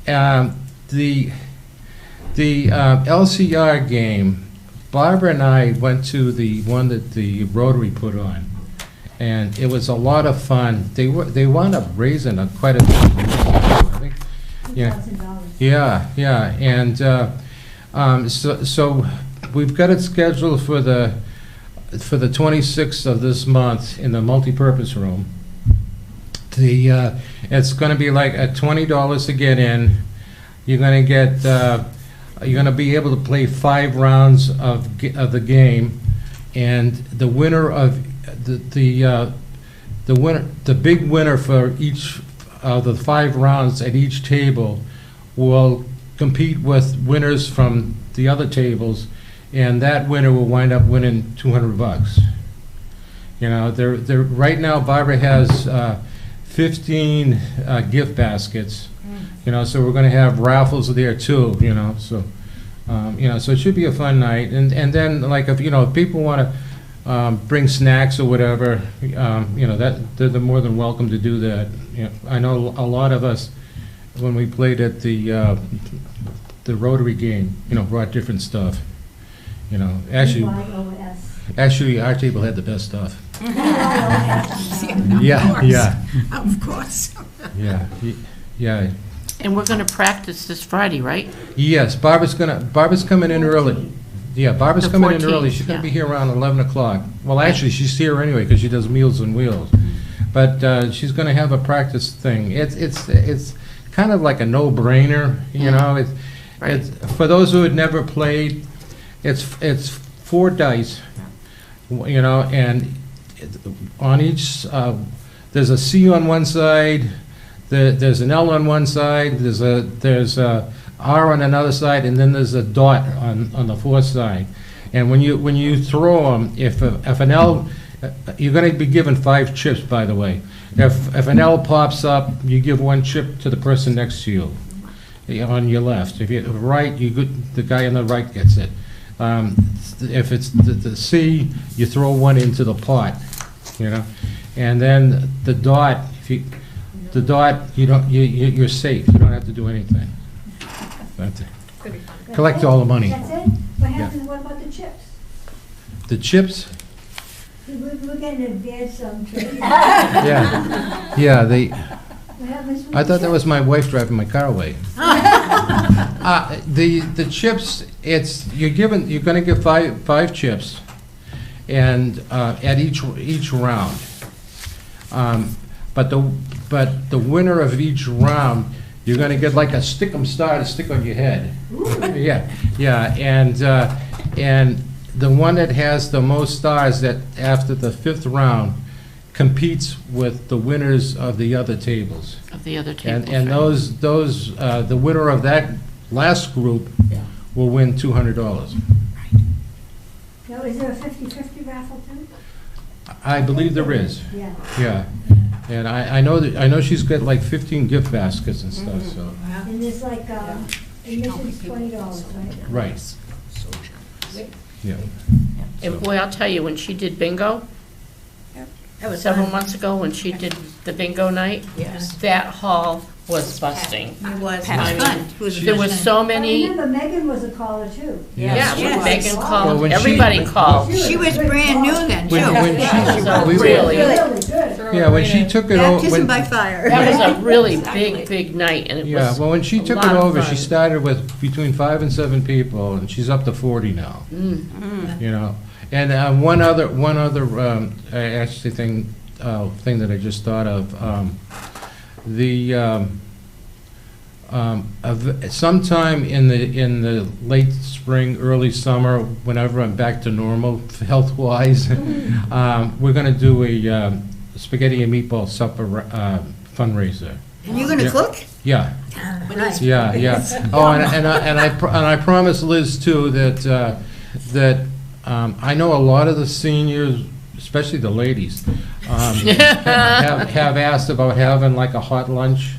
The LCR game Barbara and I went to the one that the Rotary put on, and it was a lot of fun. They wound up raising quite a bit. I think. Yeah. $2,000. Yeah, and so we've got it scheduled for the 26th of this month in the multipurpose room. It's going to be like at $20 to get in. You're going to get you're going to be able to play 5 rounds of the game, and the winner of the big winner for each of the 5 rounds at each table will compete with winners from the other tables, and that winner will wind up winning $200. You know, they're right now Barbara has 15 gift baskets. You know, so we're going to have raffles there too. You know, so so it should be a fun night. And then like if people want to bring snacks or whatever, that they're more than welcome to do that. You know, I know a lot of us when we played at the Rotary game, brought different stuff. You know, BYOS. actually our table had the best stuff. BYOS. Yeah. Of course. Yeah. And we're going to practice this Friday, right? Yes, Barbara's coming in early. Yeah, Barbara's The coming in 14th, early. She's going yeah. to be here around 11 o'clock. Well, actually, she's here anyway because she does Meals on Wheels. But she's going to have a practice thing. It's kind of like a no-brainer, you know. It's for those who had never played. It's 4 dice, and on each there's a C on one side. There's an L on one side, there's a R on another side, and then there's a dot on the fourth side. And when you throw them, if an L, you're going to be given 5 chips, by the way. If an L pops up, you give 1 chip to the person next to you, on your left. If you're right, the guy on the right gets it. If it's the C, you throw 1 into the pot, and then the dot. You're safe. You don't have to do anything. Collect all the money. That's it? What about the chips? The chips? We're getting advanced trade. Yeah. I thought that was my wife driving my car away. The chips. You're going to get 5 chips, and at each round. But the winner of each round, you're going to get like a stick-'em star to stick on your head. Yeah, and the one that has the most stars that after the 5th round competes with the winners of the other tables. Of the other tables. And those the winner of that last group will win $200. Now, is there a 50-50 raffle too? I believe there is. Yeah. And I know she's got like 15 gift baskets and stuff. So And there's like, admission's $20, right? right. Yeah. And boy, I'll tell you, when she did bingo, several months ago, when she did the bingo night, that hall was busting. It was I mean, fun. It was There was so I many, remember Megan was a caller too. yeah, Yes. when Megan Well, called, when she- everybody called. She was brand new then, too. When So we- really, Really good. Yeah, when she took it over. Baptism by fire. that was a really big night, and it Yeah, was well, when she a took it lot of over, fun. she started with between 5 and 7 people, and she's up to 40 now. Mm. And one other actually thing that I just thought of, sometime in the late spring, early summer, whenever I'm back to normal health-wise, we're going to do a spaghetti and meatball supper fundraiser. And you're gonna cook? Yeah. Nice. Yeah. Oh, and I promised Liz too that I know a lot of the seniors, especially the ladies, have asked about having like a hot lunch.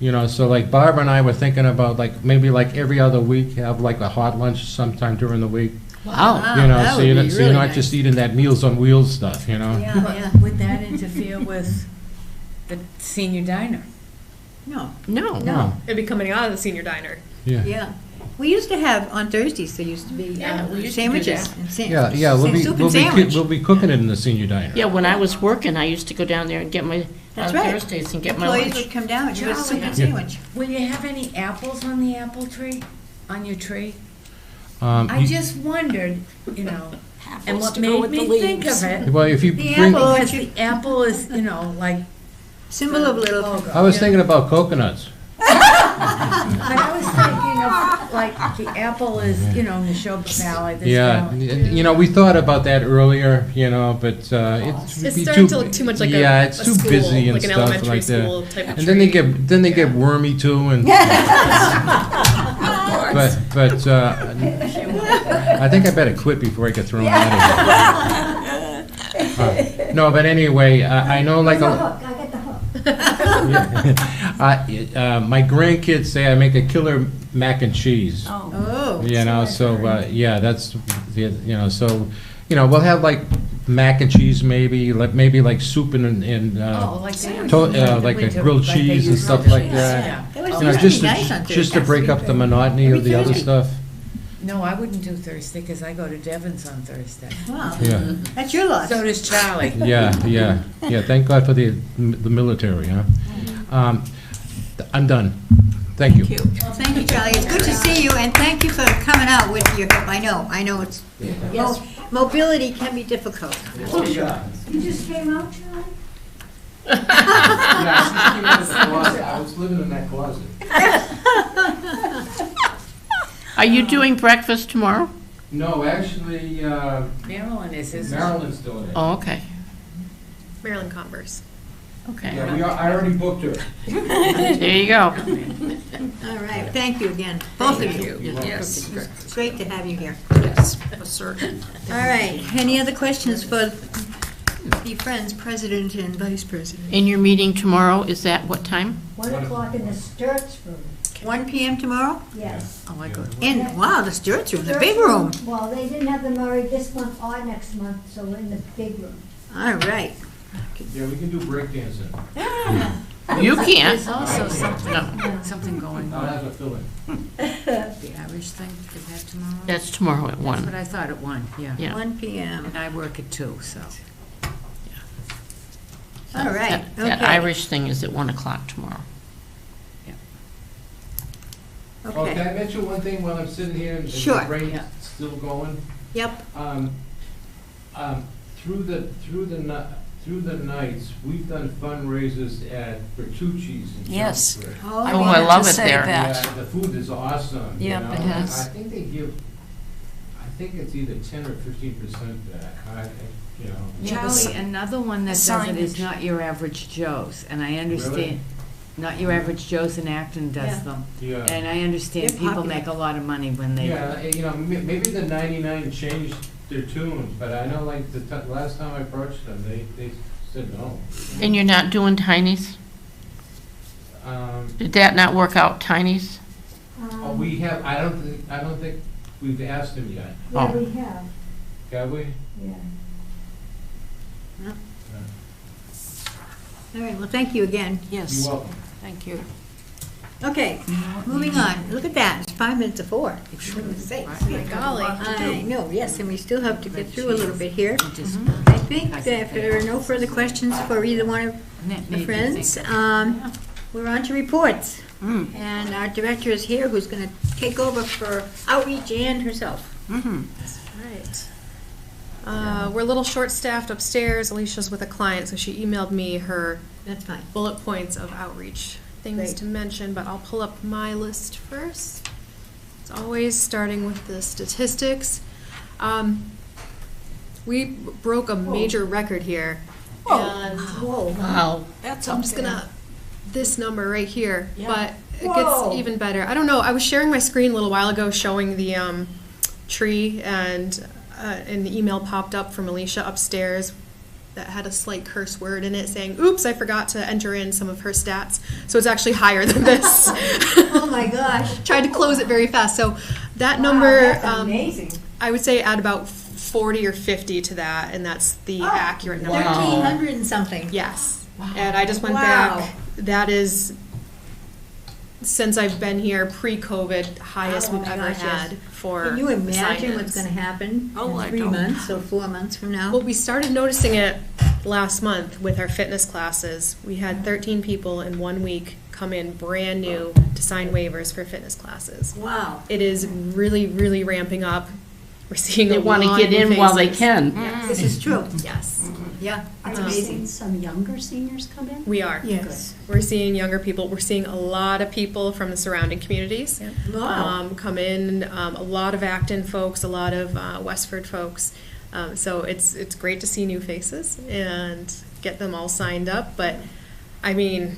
So like Barbara and I were thinking about like maybe like every other week have like a hot lunch sometime during the week. Wow. that So would you're be not really just eating that Meals on Wheels stuff. Yeah. Would that interfere with the senior diner? No, No. No. It'd be coming out of the senior diner. Yeah. yeah. We used to have, on Thursdays, there used to be Yeah, we used to do sandwiches. that. and sa- Yeah, we'll be, soup and sandwich. we'll be cooking it in the senior diner. Yeah, when I was working, I used to go down there and get my, That's on right. Thursdays and get my Employees lunch. would come down and do a soup and Charlie. sandwich. Will you have any apples on the apple tree, on your tree? Um, I you- just wondered, you know, and Apples what to go made with me the think leaves. of it, Well, if you The bring, apple- because the apple is, you know, like Symbol of little. logo. I was thinking about coconuts. But I was thinking of, like, the apple is, you know, Neshoba Valley, this Yeah, valley. you know, we thought about that earlier, you know, but it's It's be starting to look too much like yeah, a it's a too school, busy and like an stuff elementary like that. school type of And then they tree. get wormy too, and but I think I better quit before I get thrown out of here. No, but anyway, I know like The a. hook, I got the hook. My grandkids say I make a killer mac and cheese. Oh. You know, so, yeah, that's, you know, so, you know, we'll have like mac and cheese maybe like soup and Oh, like they like a grilled like they cheese and use stuff grilled like cheese, that. yeah. It was You know, used to be nice on just to Thursday. break up the monotony of the other Thursday. stuff. No, I wouldn't do Thursday, because I go to Devon's on Thursday. Wow, Yeah, that's your loss. So does Charlie. yeah. Thank God for the military, huh? I'm done. Thank you. Well, thank you, Charlie. It's good to see you, and thank you for coming out with your help. I know it's, mobility can be difficult. You just came out, Charlie? I was living in that closet. Are you doing breakfast tomorrow? No, actually, Marilyn is, isn't she? Marilyn's doing it. Oh, okay, Maryland Converse. okay. Yeah, I already booked her. There you go. All right, thank you again, both of you. Yes, It's great to have you here. yes, for certain. All right, any other questions for the Friends President and Vice President? In your meeting tomorrow, is that what time? 1 o'clock in the Sturts room, 1 PM tomorrow? yes. Oh, I go to In, wow, the Sturts Room, the Sturts big room. Well, they didn't have them already this month or next month, so we're in the big room. All right. Yeah, we can do breakdancing. You can't. There's also something, No, something going I'll on. have a fill-in. The Irish thing, is that tomorrow? that's tomorrow at That's what 1. I thought at 1, yeah. Yeah. 1 PM. And I work at 2, so. All right, That okay. Irish thing is at 1 o'clock tomorrow. Oh, can Okay, I mention one thing while I'm sitting here and Sure. the brain's Yeah. still going? yep, Through the nights, we've done fundraisers at Bertucci's in Yes. Chelmsford. oh, I yeah. love to it say there. that. Yeah, the food is awesome, you Yep, know, it and is. I think they give, I think it's either 10 or 15% back, you know. Yeah, the Charlie, another one that does it is signage. Not Your Average Joe's, and I understand, Not Your Average Joe's in Acton does Yeah. them. Yeah. And I understand They're people popular. make a lot of money when they. Yeah, you know, maybe the 99 changed their tunes, but I know like the last time I approached them, they said no. And you're not doing Tiny's? Did that not work out, Tiny's? We have, I don't think we've asked him yet, Yeah, Oh. we have, have we? yeah. All right, well, thank you again. Yes, You're welcome. thank you. Okay, moving on. Look at that, it's 5 minutes to 4. Golly. I know, yes, and we still have to get through a little bit here. Just- I think that if there are no further questions for either one of That the made me friends, think. we're on to reports. And our director is here, who's going to take over for outreach and herself. Right. We're a little short-staffed upstairs. Alicia's with a client, so she emailed me her That's fine. bullet points of outreach things Great. to mention, but I'll pull up my list first. It's always starting with the statistics. We broke a major record here. And Whoa. Wow. That's I'm just gonna, this number right here, Yeah. but it Whoa. gets even better. I don't know, I was sharing my screen a little while ago showing the tree, and an email popped up from Alicia upstairs that had a slight curse word in it saying, oops, I forgot to enter in some of her stats. So it's actually higher than this. Oh, my gosh. Tried to close it very fast. So that Wow, number, that's amazing. I would say add about 40 or 50 to that, and that's the accurate number. 1,300 and something. Yes. And I just went Wow. back. That is since I've been here, pre-COVID, highest Oh we've my ever gosh, yes. had for Can you imagine what's assignments. gonna happen Oh, I in 3 don't. months or 4 months from now? Well, we started noticing it last month with our fitness classes. We had 13 people in 1 week come in brand new to sign waivers for fitness classes. Wow. It is really, really ramping up. We're seeing They a want to lot get of in while they faces. can. This is true. Yes, Yeah, Are it's you amazing. seeing some younger seniors come in? we are. Yes. We're seeing younger people. We're seeing a lot of people from the surrounding communities Wow. come in. A lot of Acton folks, a lot of Westford folks. So it's great to see new faces and get them all signed up. But I mean,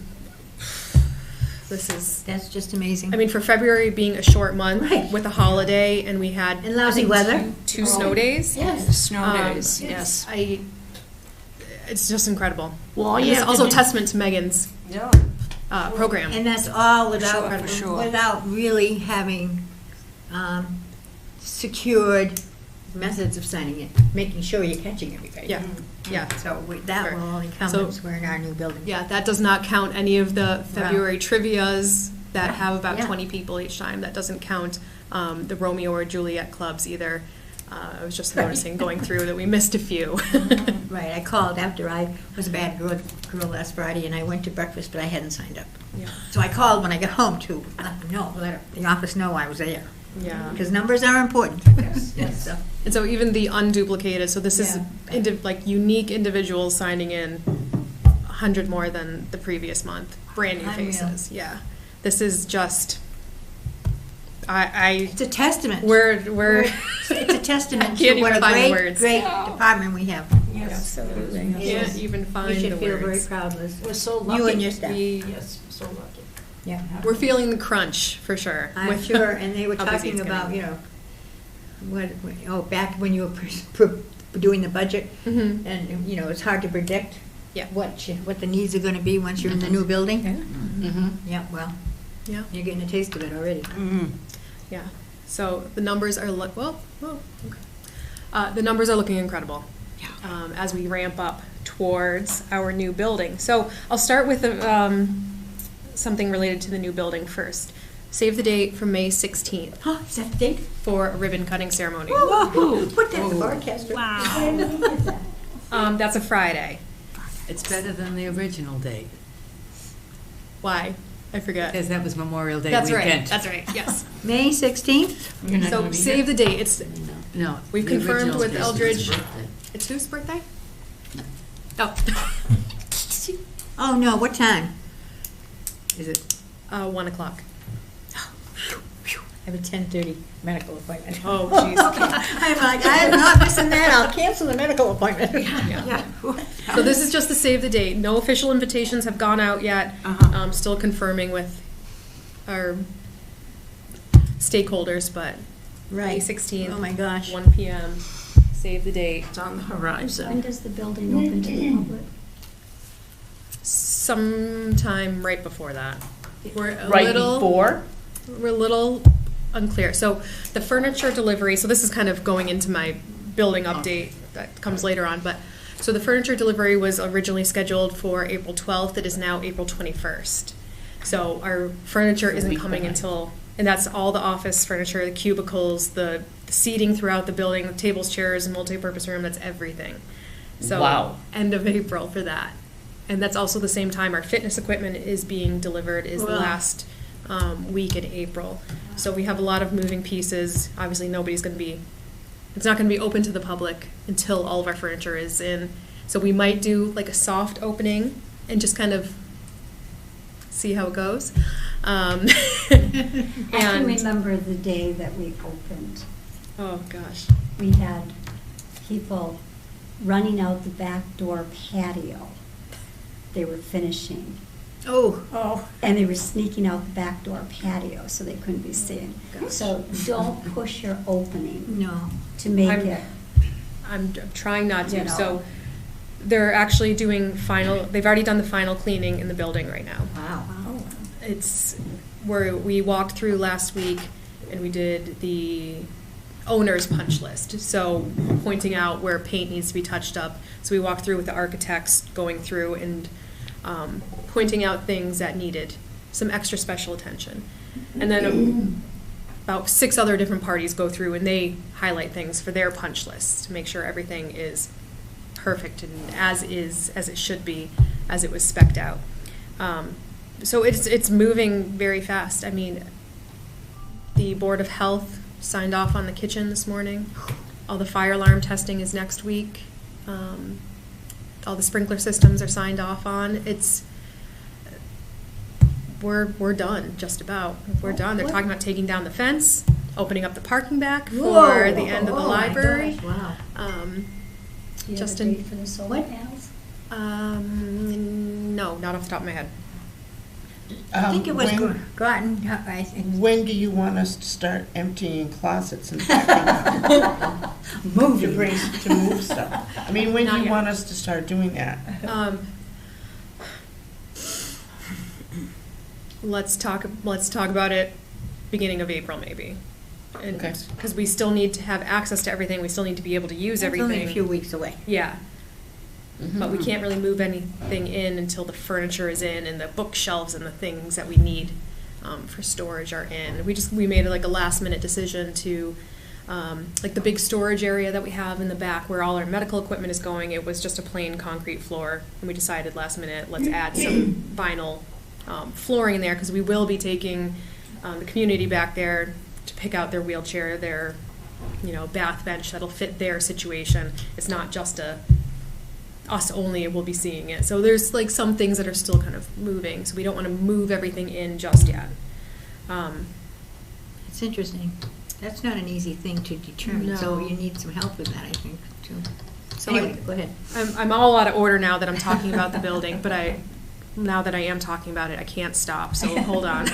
this is. That's just amazing. I mean, for February being a short month Right. with a holiday, and we had And lousy I think, weather. two snow days. Yes. Snow days, yes. It's just incredible. Well, all And you it's have to also do- testament to Megan's Yeah. program. And that's all sure, without, for sure. without really having secured methods of signing it, making sure you're catching everybody. Yeah, yeah. So that Sure. will only come So- once we're in our new building. Yeah, that does not count any of the February trivias that have about Yeah. 20 people each time. That doesn't count the Romeo or Juliet clubs either. I was just noticing going through that we missed a few. Right, I called after I was a bad girl last Friday, and I went to breakfast, but I hadn't signed up. Yeah. So I called when I got home to let them know, let the office know I was there. Yeah. Because numbers are important. Yes. So, And so even the unduplicated, so this is Yeah. like unique individuals signing in 100 more than the previous month, brand new Unreal. faces. Yeah, this is just. I It's a testament. we're It's a testament Can't to what even a find the great, words. great department we have. Absolutely. can't Yes. even find We the should feel very words. proud, Liz. We're so You lucky. and your staff. Yes, so lucky. Yeah. We're feeling the crunch for sure. I'm with sure, and they were how busy talking it's about, getting. back when you were doing the budget, Mhm. and, it's hard to predict Yeah. what the needs are gonna be once you're in the new building. Mm-hmm. Yeah, well, Yeah. you're getting a taste of it already. Yeah. So the numbers are the numbers are looking incredible as we ramp up towards our new building. So I'll start with something related to the new building first. Save the date for May 16th Oh, is that the date? for a ribbon cutting ceremony. Whoa, put that in the broadcaster. That's a Friday. It's better than the original date, Why? I forget. because that was Memorial Day That's weekend. right. That's right. Yes. May 16th? So save the date. It's No. We've the confirmed original with date. Eldridge. It's whose birthday? Oh. Oh, no, what time? Is it? 1 o'clock. I have a 10:30 medical appointment. Oh, jeez. I'm like, I'm not missing that, I'll cancel the medical appointment. Yeah. So this is just to save the date. No official invitations have gone out yet. Still confirming with our stakeholders, but May Right. 16th. Oh, my gosh. 1 p.m. Save the date. It's on the When horizon. does the building open to the public? Sometime right before that. We're a Right little. before? We're a little unclear. So the furniture delivery, so this is kind of going into my building update that comes later on, but, so the furniture delivery was originally scheduled for April 12th, it is now April 21st. So our furniture isn't week coming behind. until, and that's all the office furniture, the cubicles, the seating throughout the building, the tables, chairs, and multi-purpose room, that's everything. So Wow. end of April for that. And that's also the same time our fitness equipment is being delivered, is the Wow. last week in April. So we have a lot of moving pieces. Obviously, it's not going to be open to the public until all of our furniture is in. So we might do like a soft opening and just kind of see how it goes. I can And, remember the day that we opened. oh gosh. We had people running out the back door patio. They were finishing. Oh, And they were sneaking out the back door patio so they couldn't be seen. So don't push your opening no. to make I'm- it. I'm trying not to. You know. So they're actually doing they've already done the final cleaning in the building right now. Wow. It's where we walked through last week and we did the owner's punch list. So pointing out where paint needs to be touched up. So we walked through with the architects going through and pointing out things that needed some extra special attention. And then about 6 other different parties go through and they highlight things for their punch lists to make sure everything is perfect and as it should be, as it was spec'd out. So it's moving very fast. I mean, the Board of Health signed off on the kitchen this morning. All the fire alarm testing is next week. All the sprinkler systems are signed off on. We're done, just about. We're done. They're talking about taking down the fence, opening up the parking back for the end of the library. Wow. Do you Just have a in- date for the solar panels? No, not off the top of my head. I think it was When- Groton, I think. When do you want us to start emptying closets and packing Moving. to bring, to move stuff? I mean, when do Not you yet. want us to start doing that? Let's talk about it beginning of April, maybe. Okay. Because we still need to have access to everything. We still need to be able to use It's everything. only a few weeks away. Yeah. But we can't really move anything in until the furniture is in and the bookshelves and the things that we need for storage are in. We made like a last minute decision to, like the big storage area that we have in the back where all our medical equipment is going, it was just a plain concrete floor. And we decided last minute, let's add some vinyl flooring in there because we will be taking the community back there to pick out their wheelchair, their, bath bench that'll fit their situation. It's not just us only will be seeing it. So there's like some things that are still kind of moving, so we don't want to move everything in just yet. It's interesting. That's not an easy thing to determine, so No. you need some help with that, I think, too. So Anyway, go ahead. I'm all out of order now that I'm talking about the building, but now that I am talking about it, I can't stop, so hold on.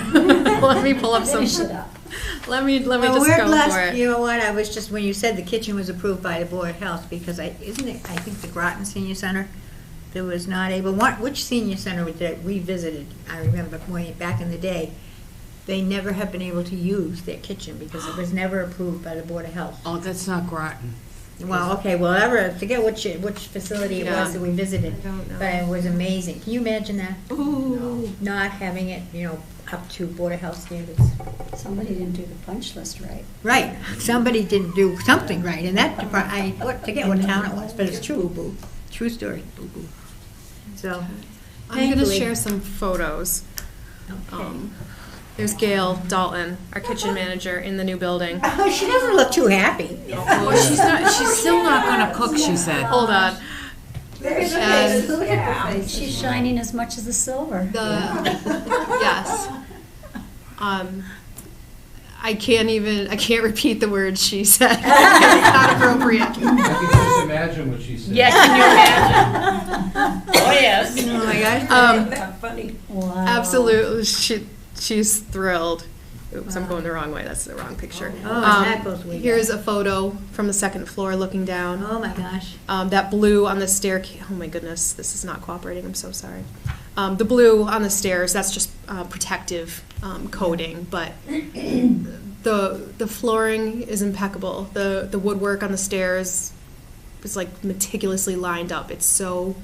Let me pull up some. Finish it up. Let me Well, just we're go for blessed, it. you know what, I was just, when you said the kitchen was approved by the Board of Health, because I think the Groton Senior Center, that was not able, which senior center that we visited, I remember way back in the day, they never have been able to use their kitchen because it was never approved by the Board of Health. Oh, that's not Groton. Well, okay, well, I forget which facility it Yeah. was that we visited, I don't know. but it was amazing. Can you imagine that? Ooh. Not having it, up to Board of Health standards. Somebody didn't do the punch list right. Right, somebody didn't do something right, and that department, I forget what town it was, but it's true, true story. So, I'm going to thankfully- share some photos. Okay. There's Gail Dalton, our kitchen manager in the new building. Oh, she doesn't look too happy. She's still not gonna cook, she said. Hold on. And Look at her face. She's shining as much as the silver. yes. I can't repeat the words she said. It's not appropriate. I can just imagine what she said. Yeah, can you imagine? Oh, yes. Oh, my gosh. Funny. Wow. Absolutely, she's thrilled. Oops, I'm going the wrong way. That's the wrong picture. Oh, that goes way Here's a photo from the second floor looking down. Oh, my gosh. That blue on the staircase. Oh my goodness, this is not cooperating. I'm so sorry. The blue on the stairs, that's just protective coating, but the flooring is impeccable. The woodwork on the stairs is like meticulously lined up. It's so,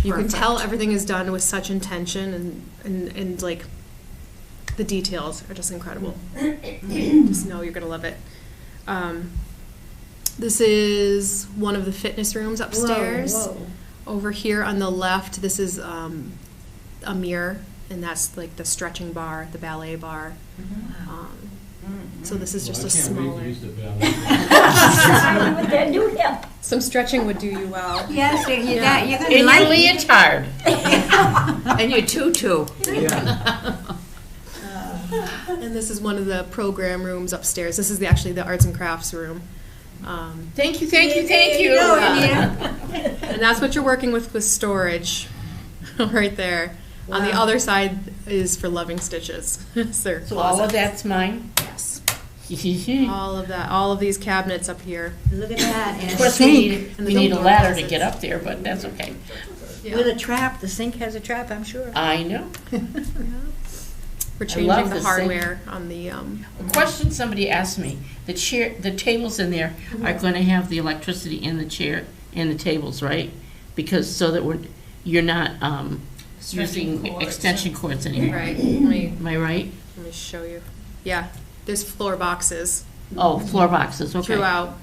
you can tell everything is done with such intention and like the details are just incredible. Just know you're gonna love it. This is one of the fitness rooms upstairs. Whoa. Over here on the left, this is a mirror, and that's like the stretching bar, the ballet bar. So this is just a smaller. With that new hip. Some stretching would do you well. Yes, you're going to In like your leotard. And your tutu. And this is one of the program rooms upstairs. This is actually the arts and crafts room. Thank you, thank you, thank you. And that's what you're working with storage, right there. On the Wow. other side is for loving stitches. Sir, So all of that's mine? Yes. All of that, all of these cabinets up here. Look at that. And Of a course, sink we need a ladder to get up there, but that's okay. with a trap. The sink has a trap, I'm sure. I know. We're I love changing the this hardware on the. A question somebody asked me, the tables in there are going to have the electricity in the chair, in the tables, right? Because so that you're not using extension cords anymore. Right, Am I right? let me show you. Yeah, there's floor boxes Oh, floor boxes, okay. throughout.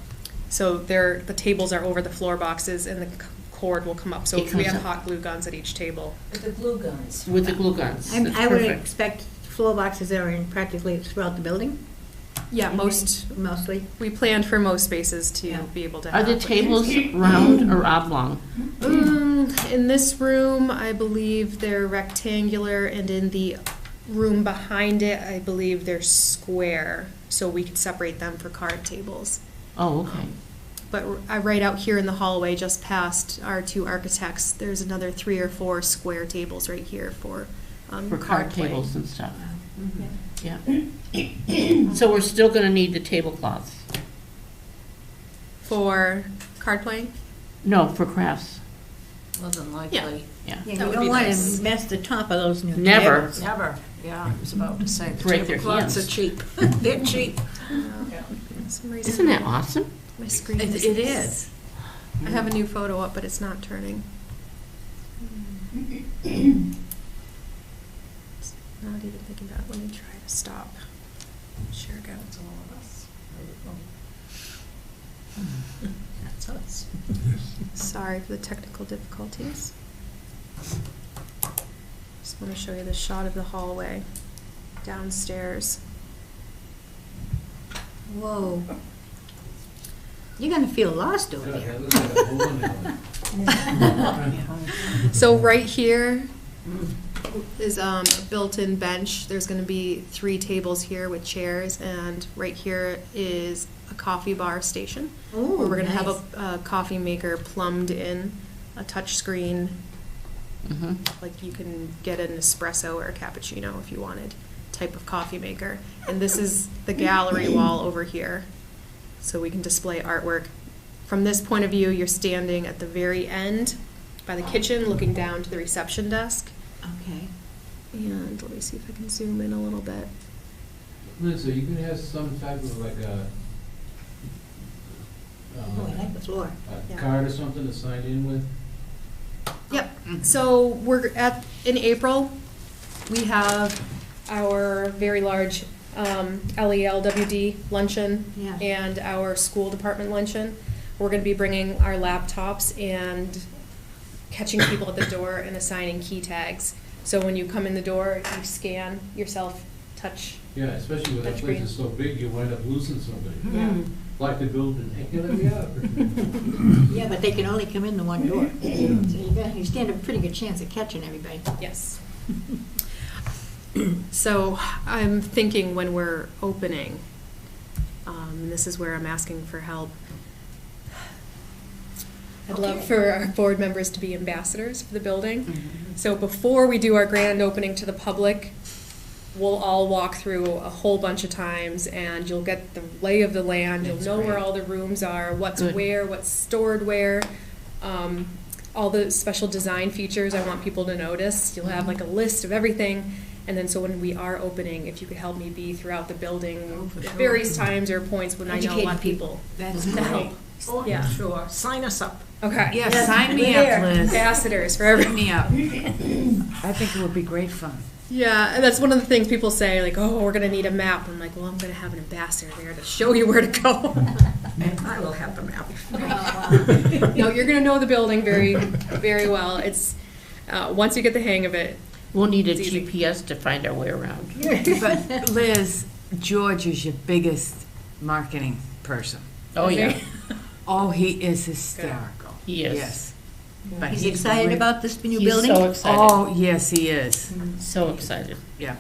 So the tables are over the floor boxes and the cord will come up. So It we comes have up. hot glue guns at each table. With the glue guns. With the glue guns. That's I would perfect. expect floor boxes are in practically throughout the building, Yeah, mostly. We planned for most spaces to Yeah. be able to Are have. the tables round or oblong? In this room, I believe they're rectangular, and in the room behind it, I believe they're square, so we could separate them for card tables. Oh, okay. But right out here in the hallway, just past our two architects, there's another 3 or 4 square tables right here for For card play. tables and stuff. Yeah. So we're still gonna need the tablecloths? For card playing? No, for crafts. More than Yeah. likely. Yeah, That you would don't be want nice. to mess the top of those new Never. tables. Never. Yeah, I was about to say. the Break their tablecloths hands. are cheap. They're cheap. For some reason, Isn't that awesome? my screen It is. I have a new photo up, but it's not turning. It's not even thinking about it. Let me try to stop. Share again. That's us. Sorry for the technical difficulties. Just want to show you the shot of the hallway downstairs. Whoa. You're gonna feel lost over there. So right here is a built-in bench. There's going to be 3 tables here with chairs, and right here is a coffee bar station. Oh, where we're going to nice. have a coffee maker plumbed in, a touch screen. Mm-hmm. Like you can get an espresso or a cappuccino if you wanted, type of coffee maker. And this is the gallery wall over here, so we can display artwork. From this point of view, you're standing at the very end by the kitchen, looking down to the reception desk. Okay. And let me see if I can zoom in a little bit. Liz, are you gonna have some type of like Oh, I like the floor. a card or something to sign in with? Yep. So in April, we have our very large LELWD luncheon Yeah. and our school department luncheon. We're going to be bringing our laptops and catching people at the door and assigning key tags. So when you come in the door, you scan yourself, touch. Yeah, especially when that Touch place screen. is so big, you wind up losing somebody. Yeah. Like the building, hey, can I be out? Yeah, but they can only come in the one door. So you stand a pretty good chance of catching everybody. Yes. So I'm thinking when we're opening, and this is where I'm asking for help. I'd love for our board members to be ambassadors for the building. So before we do our grand opening to the public, we'll all walk through a whole bunch of times, and you'll get the lay of the land. You'll know where all the rooms are, what's Good. where, what's stored where. All the special design features I want people to notice. You'll have like a list of everything. And then so when we are opening, if you could help me be throughout the building at various times or points when I know I Educating want people That's to great. help. Oh, Yeah. sure. Sign us up. Okay. Yeah, sign me up, Liz. Ambassadors for Sign everyone. me up. I think it would be great fun. Yeah, and that's one of the things people say, like, oh, we're going to need a map. I'm like, well, I'm going to have an ambassador there to show you where to go. And I will have the map. No, you're going to know the building very, very well. It's once you get the hang of it. We'll need a It's easy. GPS to find our way around. But Liz, George is your biggest marketing person. Oh, yeah. Oh, he is hysterical. He is. Yes. But He's excited really- about this new He's building? so excited. Oh, yes, he is. So excited. Yeah.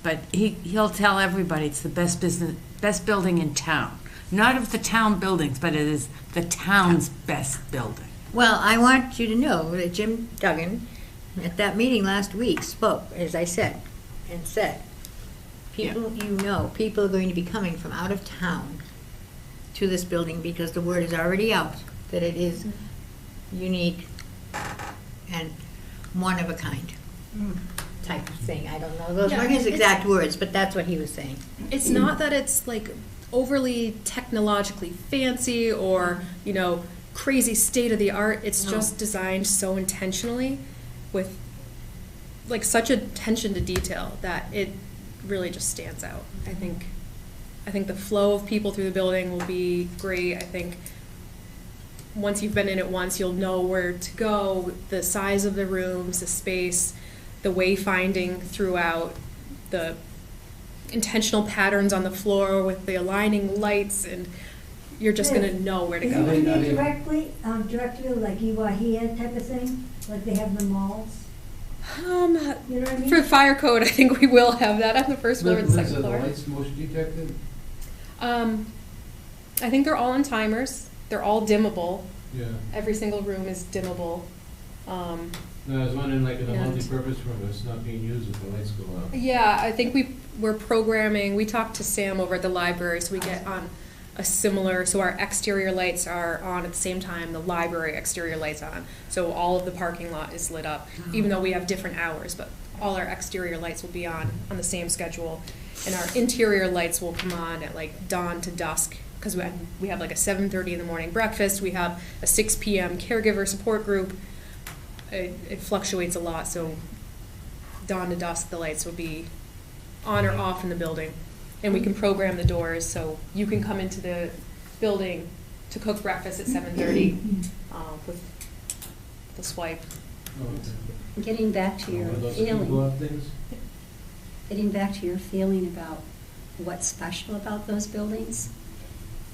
But he'll tell everybody it's the best building in town. Not of the town buildings, but it is the town's best building. Well, I want you to know that Jim Duggan, at that meeting last week, spoke, as I said, and said, people, people are going to be coming from out of town to this building because the word is already out that it is unique and one of a kind type of thing. I don't know, those Yeah, weren't his it's- exact words, but that's what he was saying. It's not that it's like overly technologically fancy or, crazy state of the art. It's just designed so intentionally with like such attention to detail that it really just stands out. I think the flow of people through the building will be great. I think once you've been in it once, you'll know where to go, the size of the rooms, the space, the wayfinding throughout, the intentional patterns on the floor with the aligning lights, and you're just going to know where to Is go. it going to be directly like Iwahia type of thing, like they have in the malls? You know what I mean? For fire code, I think we will have that on the first floor and the second floor. lights motion detected? I think they're all on timers. They're all dimmable. Yeah. Every single room is dimmable. No, I was wondering, like in a And- multi-purpose room, it's not being used if the lights go out. Yeah, I think we're programming. We talked to Sam over at the library, so we get on a similar. So our exterior lights are on at the same time the library exterior lights on. So all of the parking lot is lit up, even though we have different hours. But all our exterior lights will be on the same schedule, and our interior lights will come on at like dawn to dusk, because we have like a 7:30 in the morning breakfast. We have a 6 p.m. caregiver support group. It fluctuates a lot, so dawn to dusk the lights will be on or off in the building, and we can program the doors so you can come into the building to cook breakfast at 7:30 with the swipe. Getting back to your feeling. Getting back to your feeling about what's special about those buildings,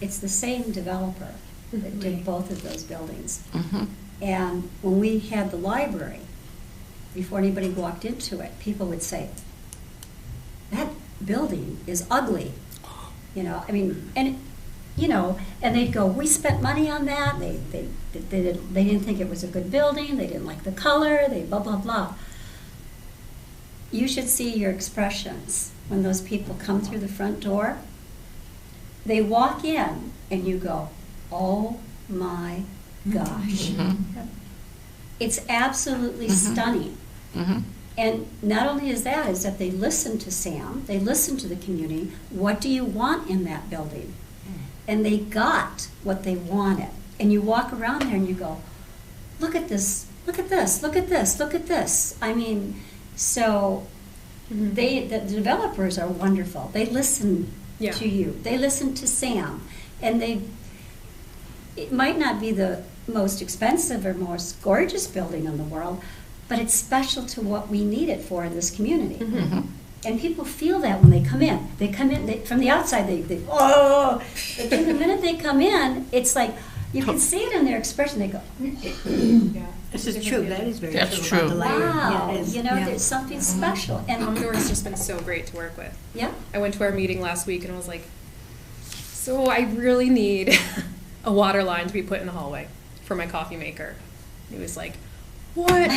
it's the same developer that did both of those buildings. Mhm. And when we had the library, before anybody walked into it, people would say, that building is ugly. You know, I mean, and, you know, and they'd go, we spent money on that. They didn't think it was a good building. They didn't like the color. They blah, blah, blah. You should see your expressions when those people come through the front door. They walk in and you go, oh my gosh. Mhm. It's absolutely Mhm. stunning. Mhm. And not only is that they listen to Sam, they listen to the community. What do you want in that building? And they got what they wanted. And you walk around there and you go, look at this, look at this, look at this, look at this. I mean, so the developers are wonderful. They listen to you. They listen to Sam. And it might not be the most expensive or most gorgeous building in the world, but it's special to what we need it for in this community. Mhm. And people feel that when they come in. They come in, from the outside, oh! But then the minute they come in, it's like, you can see it in their expression. They go, This is true, that is very That's true. About the true. library. wow, Yeah, it is. you know, Yeah. there's something special. And Commodore's just been so great to work with. yeah, I went to our meeting last week and I was like, so I really need a water line to be put in the hallway for my coffee maker. He was like, what?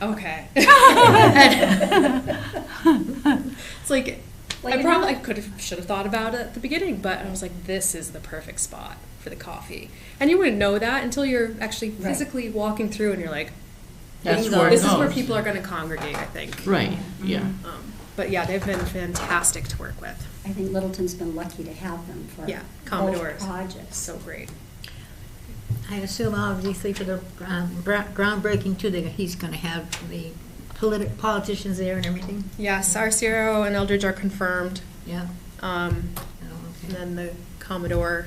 Okay. It's like, Well, I you probably know- should have thought about it at the beginning, but I was like, this is the perfect spot for the coffee. And you wouldn't know that until you're actually Right. physically walking through and you're like, That's bingo, where it this is where goes. people are going to congregate, I think. Right, yeah. But yeah, they've been fantastic to work with. I think Littleton's been lucky to have them for Yeah, both Commodores. projects. So great. I assume obviously for the groundbreaking too, that he's going to have the politicians there and everything. Yes, Arciero and Eldridge are confirmed. Yeah. And then the Commodore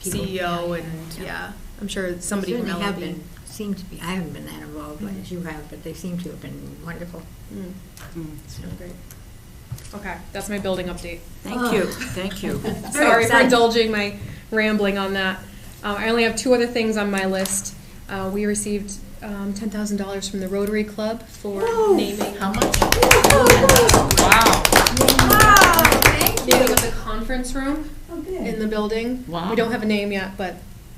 People, CEO yeah, and yeah. yeah, I'm sure somebody from Certainly have LLB. been, seem to be, I haven't been that involved, but as you have, but they seem to have been wonderful. So great. Okay, that's my building update. Thank you, thank you. Sorry for exciting. indulging my rambling on that. I only have 2 other things on my list. We received $10,000 from the Rotary Club for naming. How much? Wow, thank you. Naming of the conference room Oh, good. in the building. Wow. We don't have a name yet, but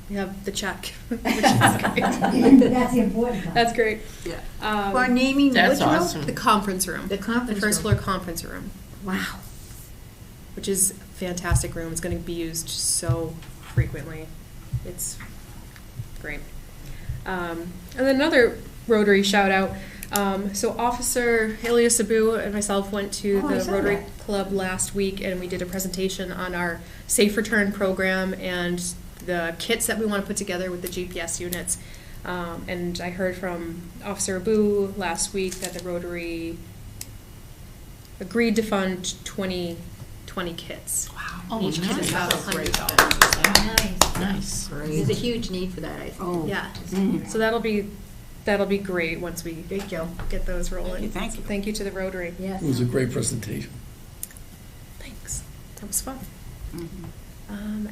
we have the check, which is great. That's the important part. That's great. For naming That's which room? awesome. The conference room. The conference The first room. floor conference room, Wow. which is a fantastic room. It's going to be used so frequently. It's great. And then another Rotary shout out. So Officer Helia Sabu and myself went to Oh, I the saw Rotary that. Club last week, and we did a presentation on our Safe Return program and the kits that we want to put together with the GPS units. And I heard from Officer Abu last week that the Rotary agreed to fund 20 kits. Oh, Each kit is about $100. Nice. There's a huge need for that, I think. Yeah, so that'll be great once we get those rolling. Thank you. So thank you to the Rotary. Yes. It was a great presentation. Thanks. That was fun.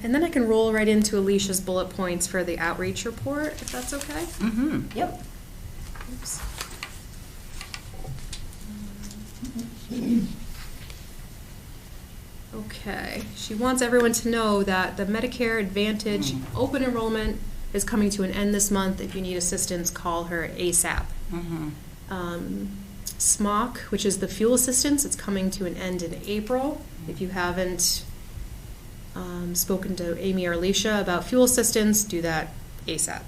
And then I can roll right into Alicia's bullet points for the outreach report, if that's okay. Yep. Oops. Okay, she wants everyone to know that the Medicare Advantage open enrollment is coming to an end this month. If you need assistance, call her ASAP. SMOC, which is the fuel assistance, it's coming to an end in April. If you haven't spoken to Amy or Alicia about fuel assistance, do that ASAP.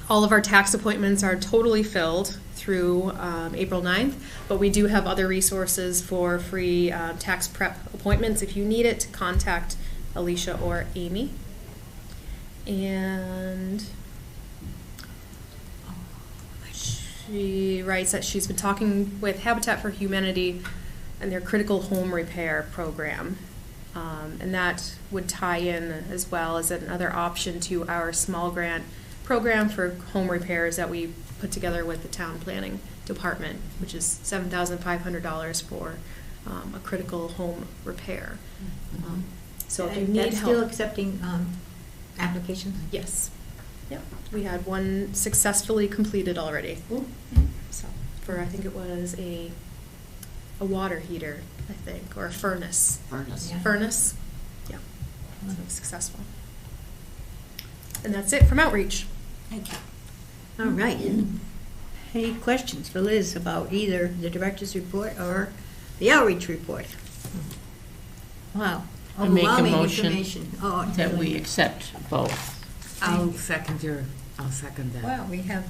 All of our tax appointments are totally filled through April 9th, but we do have other resources for free tax prep appointments. If you need it, contact Alicia or Amy. And she writes that she's been talking with Habitat for Humanity and their critical home repair program. And that would tie in as well as another option to our small grant program for home repairs that we put together with the town planning department, which is $7,500 for a critical home repair. So if you need That's help. still accepting applications? Yes. Yep. We had one successfully completed already. So for, I think it was a water heater, I think, or a furnace. Furnace. Furnace. Yeah. So it was successful. And that's it from outreach. Thank you. All right. Any questions for Liz about either the director's report or the outreach report? Wow. I make a Overwhelming motion information. Oh, that we really. accept both. I'll second that. Well, we have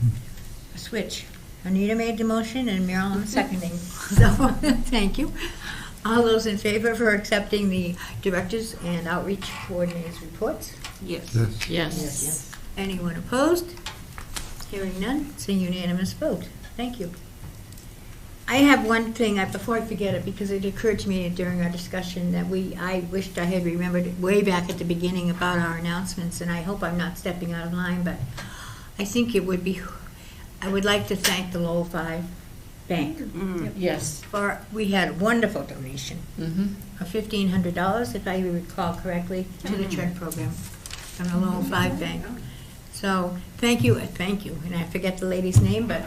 a switch. Anita made the motion and Marilyn seconding. So, thank you. All those in favor for accepting the directors and outreach coordinators' reports? Yes. Yes. Yes. Anyone opposed? Hearing none, it's a unanimous vote. Thank you. I have one thing, before I forget it, because it occurred to me during our discussion that I wished I had remembered it way back at the beginning about our announcements, and I hope I'm not stepping out of line, but I think it would be, I would like to thank the Lowell 5 Bank. Yes. We had a wonderful donation of $1,500, if I recall correctly, to the tread program from the Lowell 5 Bank. So, thank you, and I forget the lady's name, but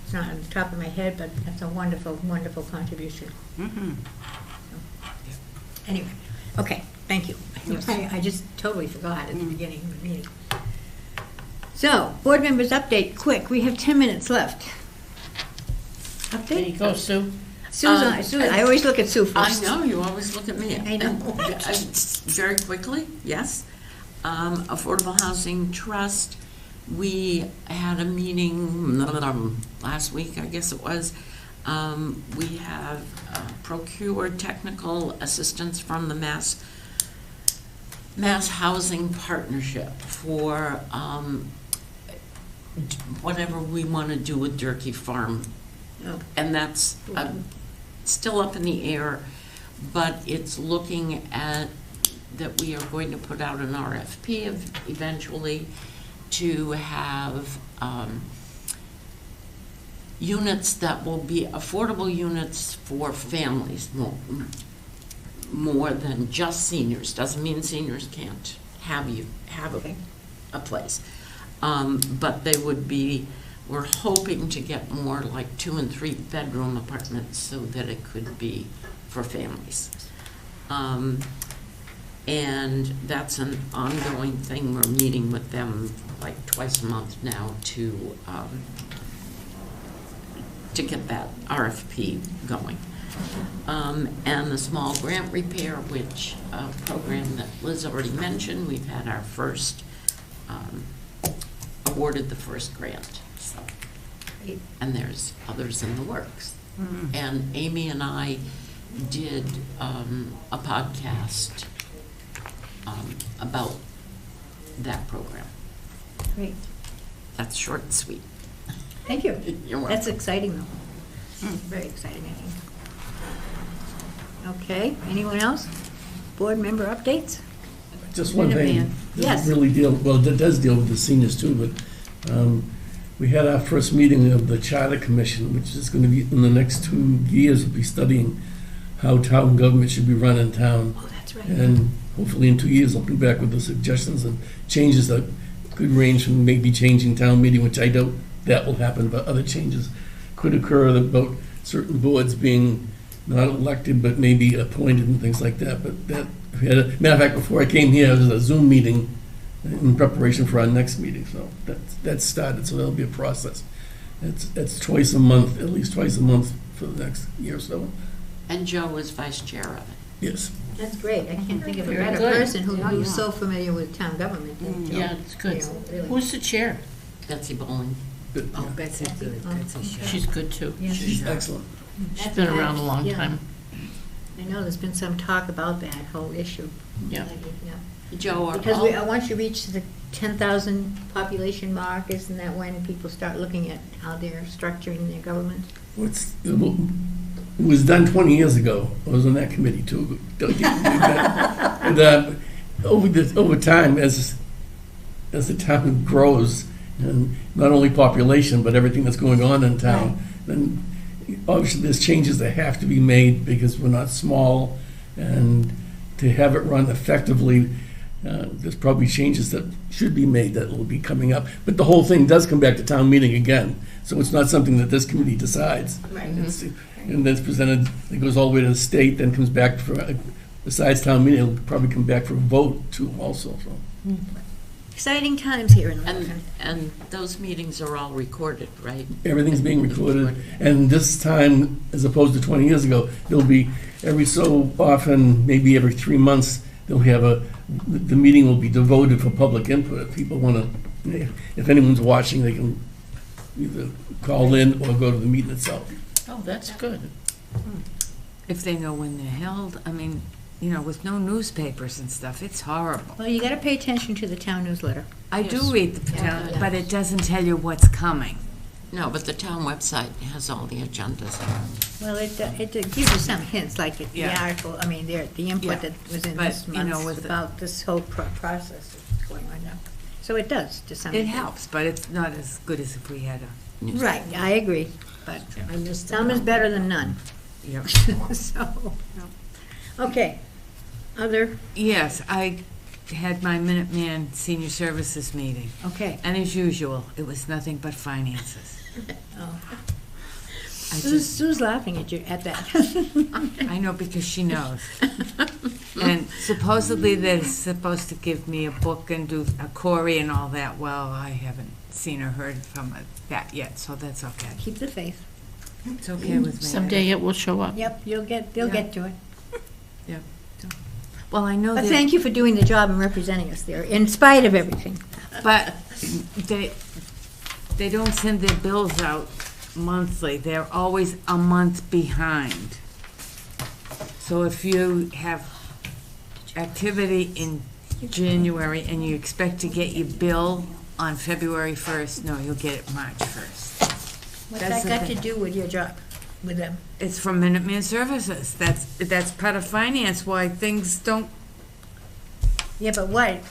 it's not on the top of my head, but that's a wonderful, wonderful contribution. Anyway, okay, thank you. I just totally forgot at the beginning of the meeting. So, board members update, quick, we have 10 minutes left. Update? There you go, Sue. Susan, I always look at Sue I first. know, you always look at me. I know. Very quickly, yes. Affordable Housing Trust, we had a meeting last week, I guess it was. We have procured technical assistance from the Mass Housing Partnership for whatever we want to do with Durkee Farm. Oh. And that's still up in the air, but it's looking at that we are going to put out an RFP eventually to have units that will be affordable units for families, more than just seniors. Doesn't mean seniors can't have a place, but they would be. We're hoping to get more like 2- and 3-bedroom apartments so that it could be for families. And that's an ongoing thing. We're meeting with them like twice a month now to get that RFP going. And the small grant repair, which program that Liz already mentioned, we've had our first, awarded the first grant. So, and there's others in the works. And Amy and I did a podcast about that program. Great. That's short and sweet. Thank you. You're welcome. That's exciting, though. Very exciting, I think. Okay, anyone else? Board member updates? Just one thing. Yes. Doesn't really deal, well, it does deal with the seniors too, but we had our first meeting of the Charter Commission, which is going to be, in the next 2 years, we'll be studying how town government should be run in town. Oh, that's right. And hopefully in 2 years, I'll be back with the suggestions and changes that could range from maybe changing town meeting, which I doubt that will happen, but other changes could occur about certain boards being not elected, but maybe appointed and things like that. But that, we had matter of fact, before I came here, there was a Zoom meeting in preparation for our next meeting, so that's started, so that'll be a process. It's twice a month, at least twice a month for the next year or so. And Joe is vice chair of it. Yes. That's great. I can't think of a Very better good. person who's so familiar with town government. Yeah, it's good. You know, really. Who's the chair? Betsy Bowling. Oh, Betsy's good, Betsy's sure. She's good, too. Yeah. She's excellent. She's been around a long Yeah. time. I know there's been some talk about that whole issue. Yeah. Joe, are Because all- once you reach the 10,000 population mark, isn't that when people start looking at how they're structuring their government? It was done 20 years ago. I was on that committee too. Don't get me that. But over time, as the town grows, and not only population, but everything that's going on in town, then obviously there's changes that have to be made because we're not small, and to have it run effectively, there's probably changes that should be made that will be coming up. But the whole thing does come back to town meeting again, so it's not something that this committee decides. Right. And that's presented, it goes all the way to the state, then comes back for, besides town meeting, it'll probably come back for a vote too also, so. Exciting times here in And, Littleton. and those meetings are all recorded, right? Everything's being recorded, and this time, as opposed to 20 years ago, there'll be every so often, maybe every 3 months, they'll have the meeting will be devoted for public input. If people want to, if anyone's watching, they can either call in or go to the meeting itself. Oh, that's good. If they know when they're held, I mean, you know, with no newspapers and stuff, it's horrible. Well, you got to pay attention to the town newsletter. I do Yes. read the town, Yeah. but it doesn't tell you what's coming. No, but the town website has all the agendas. Well, it gives you some hints, like the Yeah. article, I mean, the input Yeah. that was in But, this you know, month with the- about this whole process that's going on now. So it does, to some It extent. helps, but it's not as good as if we had a, Right, I agree, but I missed some is better than none. you know. So, okay. Other, Yes, I had my Minuteman Senior Services meeting, okay. and as usual, it was nothing but finances. Oh. I just, Sue's laughing at you, at that. I know because she knows. And supposedly they're supposed to give me a book and do a Corey and all that. Well, I haven't seen or heard from that yet, so that's okay. Keep the faith. It's okay with me. Someday it will show up. Yep, they'll get to it. Well, I know But that. thank you for doing the job and representing us there, in spite of everything. But they don't send their bills out monthly. They're always a month behind. So if you have activity in January and you expect to get your bill on February 1st, no, you'll get it March 1st. What's That's that the got to thing. do with your job, with them? It's from Minuteman Services. That's part of finance, why things don't. Yeah, but what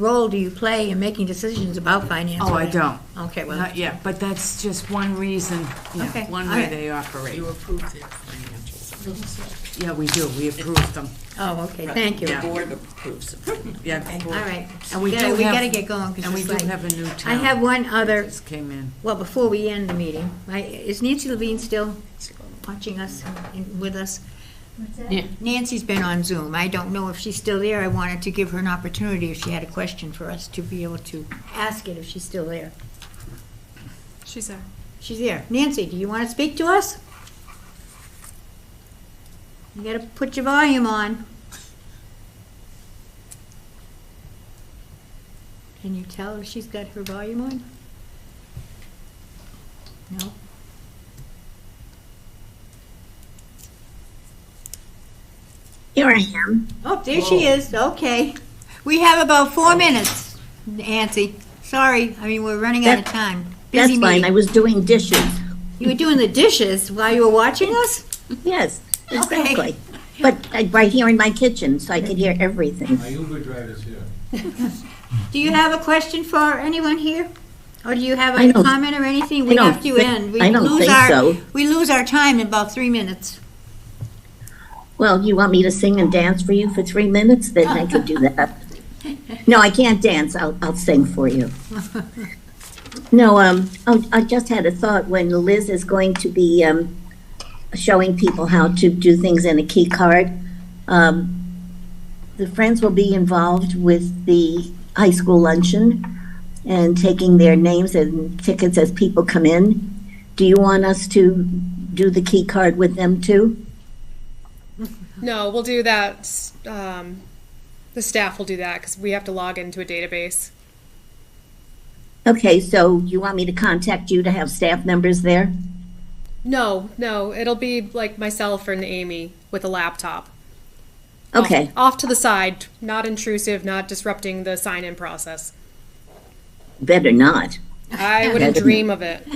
role do you play in making decisions about finance? Oh, I don't. Okay, well. Not yet, but that's just one reason, Okay, one all way right. they operate. You approve their financials. Yeah, we do. We approve them. Oh, okay, thank you. The Yeah. board approves them. Yeah. All right. And we We do have. gotta get going, 'cause And we it's do like- have a new I town. have one other, Just came in. well, before we end the meeting, is Nancy Levine still watching us and with us? What's that? Yeah. Nancy's been on Zoom. I don't know if she's still there. I wanted to give her an opportunity if she had a question for us to be able to ask it if she's still there. She's there. She's there. Nancy, do you want to speak to us? You gotta put your volume on. Can you tell if she's got her volume on? No? Here I am. Oh, there she is. Okay. We have about 4 minutes, Nancy. Sorry, I mean, we're running out of time. Busy That's fine, meeting. I was doing dishes. You were doing the dishes while you were watching us? Yes, Okay. exactly. But right here in my kitchen, so I could hear everything. My Uber driver's here. Do you have a question for anyone here? Or do you have I a don't- comment or anything? We I don't have to think- end. We I don't lose think our- so. We lose our time in about 3 minutes. Well, you want me to sing and dance for you for 3 minutes? Then I could do that. No, I can't dance. I'll sing for you. No, I just had a thought when Liz is going to be showing people how to do things in a key card. The friends will be involved with the high school luncheon and taking their names and tickets as people come in. Do you want us to do the key card with them too? No, we'll do that. The staff will do that because we have to log into a database. Okay, so you want me to contact you to have staff members there? No, it'll be like myself and Amy with a laptop. Okay. Off to the side, not intrusive, not disrupting the sign-in process. Better not. I wouldn't Better dream of it.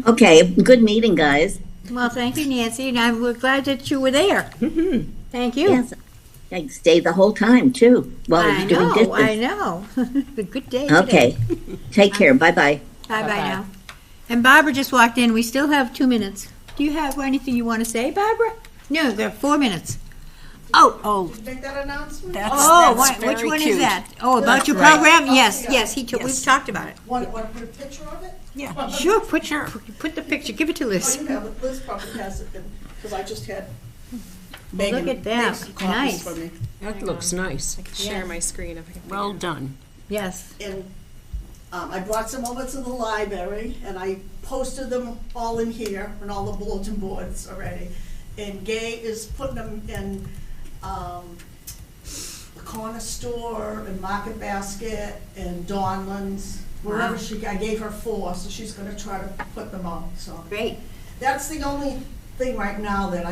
Okay, good meeting, guys. Well, thank you, Nancy, and we're glad that you were there. Thank you. Yes, I stayed the whole time too while I was doing dishes. I know. A good day today. Okay, take care. Bye-bye. Bye-bye now. And Barbara just walked in. We still have 2 minutes. Do you have anything you want to say, Barbara? No, there are 4 minutes. Oh. Make that announcement? Which one is that? Oh, about your program? Yes, we've talked about it. Want to put a picture of it? Yeah, sure, put the picture, give it to Liz. Oh, you have it. Liz probably has it, because I just had Look Megan at that, make copies nice. for me. That looks nice. I can share my screen if I can. Well done. Yes. And I brought some over to the library, and I posted them all in here, and all the bulletin boards already. And Gay is putting them in the corner store, and Market Basket, and Donlands, wherever I gave her 4, so she's gonna try to put them out, so. Great. That's the only thing right now that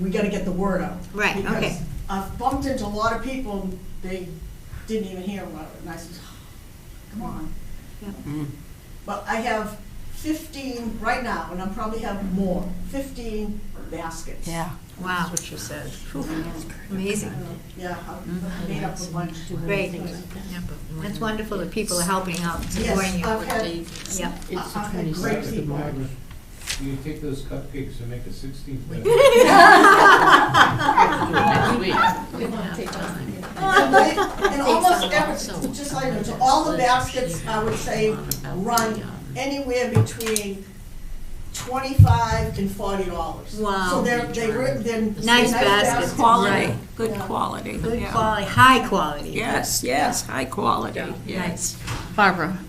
we gotta get the word out. Right, okay. Because I've bumped into a lot of people, and they didn't even hear about it, and I said, come on. But I have 15 right now, and I'll probably have more, 15 baskets. Yeah. Wow. That's what you said. Amazing. Yeah, I made up a bunch. Great. That's wonderful that people are helping out, supporting you. I've had, Yeah. It's the I've had great 26th of people. March. You take those cupcakes and make a 16th. Next week. And almost every, just like, you know, all the baskets, I would say, run anywhere between $25 and $40. Wow. So they're Nice baskets. Quality, good Yeah. quality. Good yeah. quality, high quality. Yes, high quality. Yes. Barbara,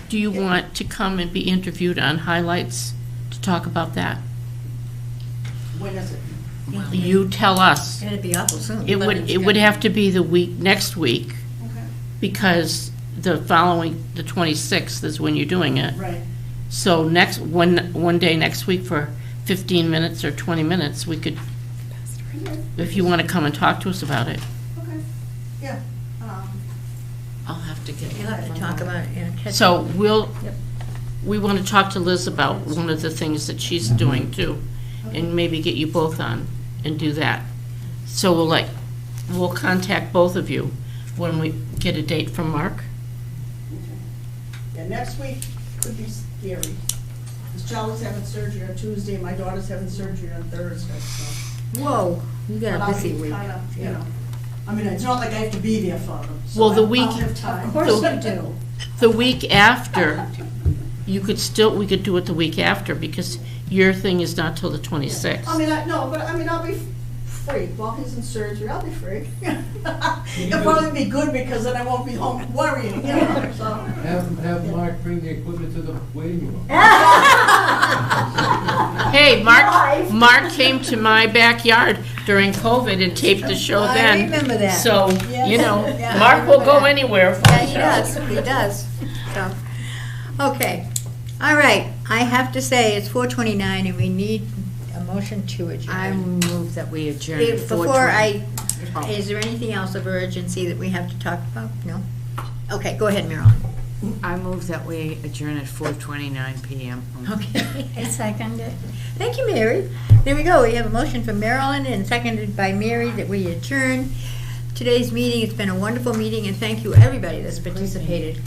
do you want to come and be interviewed on highlights to talk about that? When is it? You tell us. It'd be awful soon. It would have to be the next week, Okay. because the 26th is when you're doing it. Right. So one day next week for 15 minutes or 20 minutes, we could, if you want to come and talk to us about it. Okay. Yeah. I'll have to get. You'll have to talk about it, yeah. So we want to talk to Liz about one of the things that she's doing too, and maybe get you both on and do that. So we'll contact both of you when we get a date from Mark. Yeah, next week could be scary. Because Charlie's having surgery on Tuesday, and my daughter's having surgery on Thursday, so. Whoa, you But got a I'll busy be week. kinda, you know, I mean, it's not like I have to be there for them. so Well, the I'll week- have time. Of course you do. The week after, we could do it the week after, because your thing is not till the 26th. I mean, I'll be free. While he's in surgery, I'll be free. It'll probably be good, because then I won't be home worrying, you know, so. Have Mark bring the equipment to the waiting room. Hey, Mark came to my backyard during COVID and taped the show I then. remember that. So, Yes. you know, Yeah, I Mark will remember go that. anywhere for Yeah, a he show. does, he does. So, okay, all right, I have to say, it's 4:29 and we need a motion to adjourn. I move that we adjourn at Before 4:20. is there anything else of urgency that we have to talk about? No? Okay, go ahead, Marilyn. I move that we adjourn at 4:29 PM. Okay. I second it. Thank you, Mary. There we go. We have a motion from Marilyn and seconded by Mary that we adjourn today's meeting. It's been a wonderful meeting, and thank you, everybody that's participated.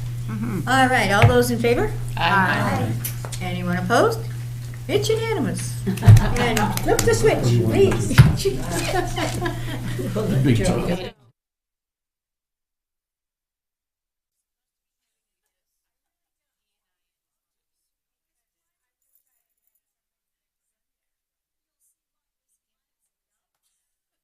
All right, all those in favor? Aye. Anyone opposed? It's unanimous. And flip the switch, please. Big talk.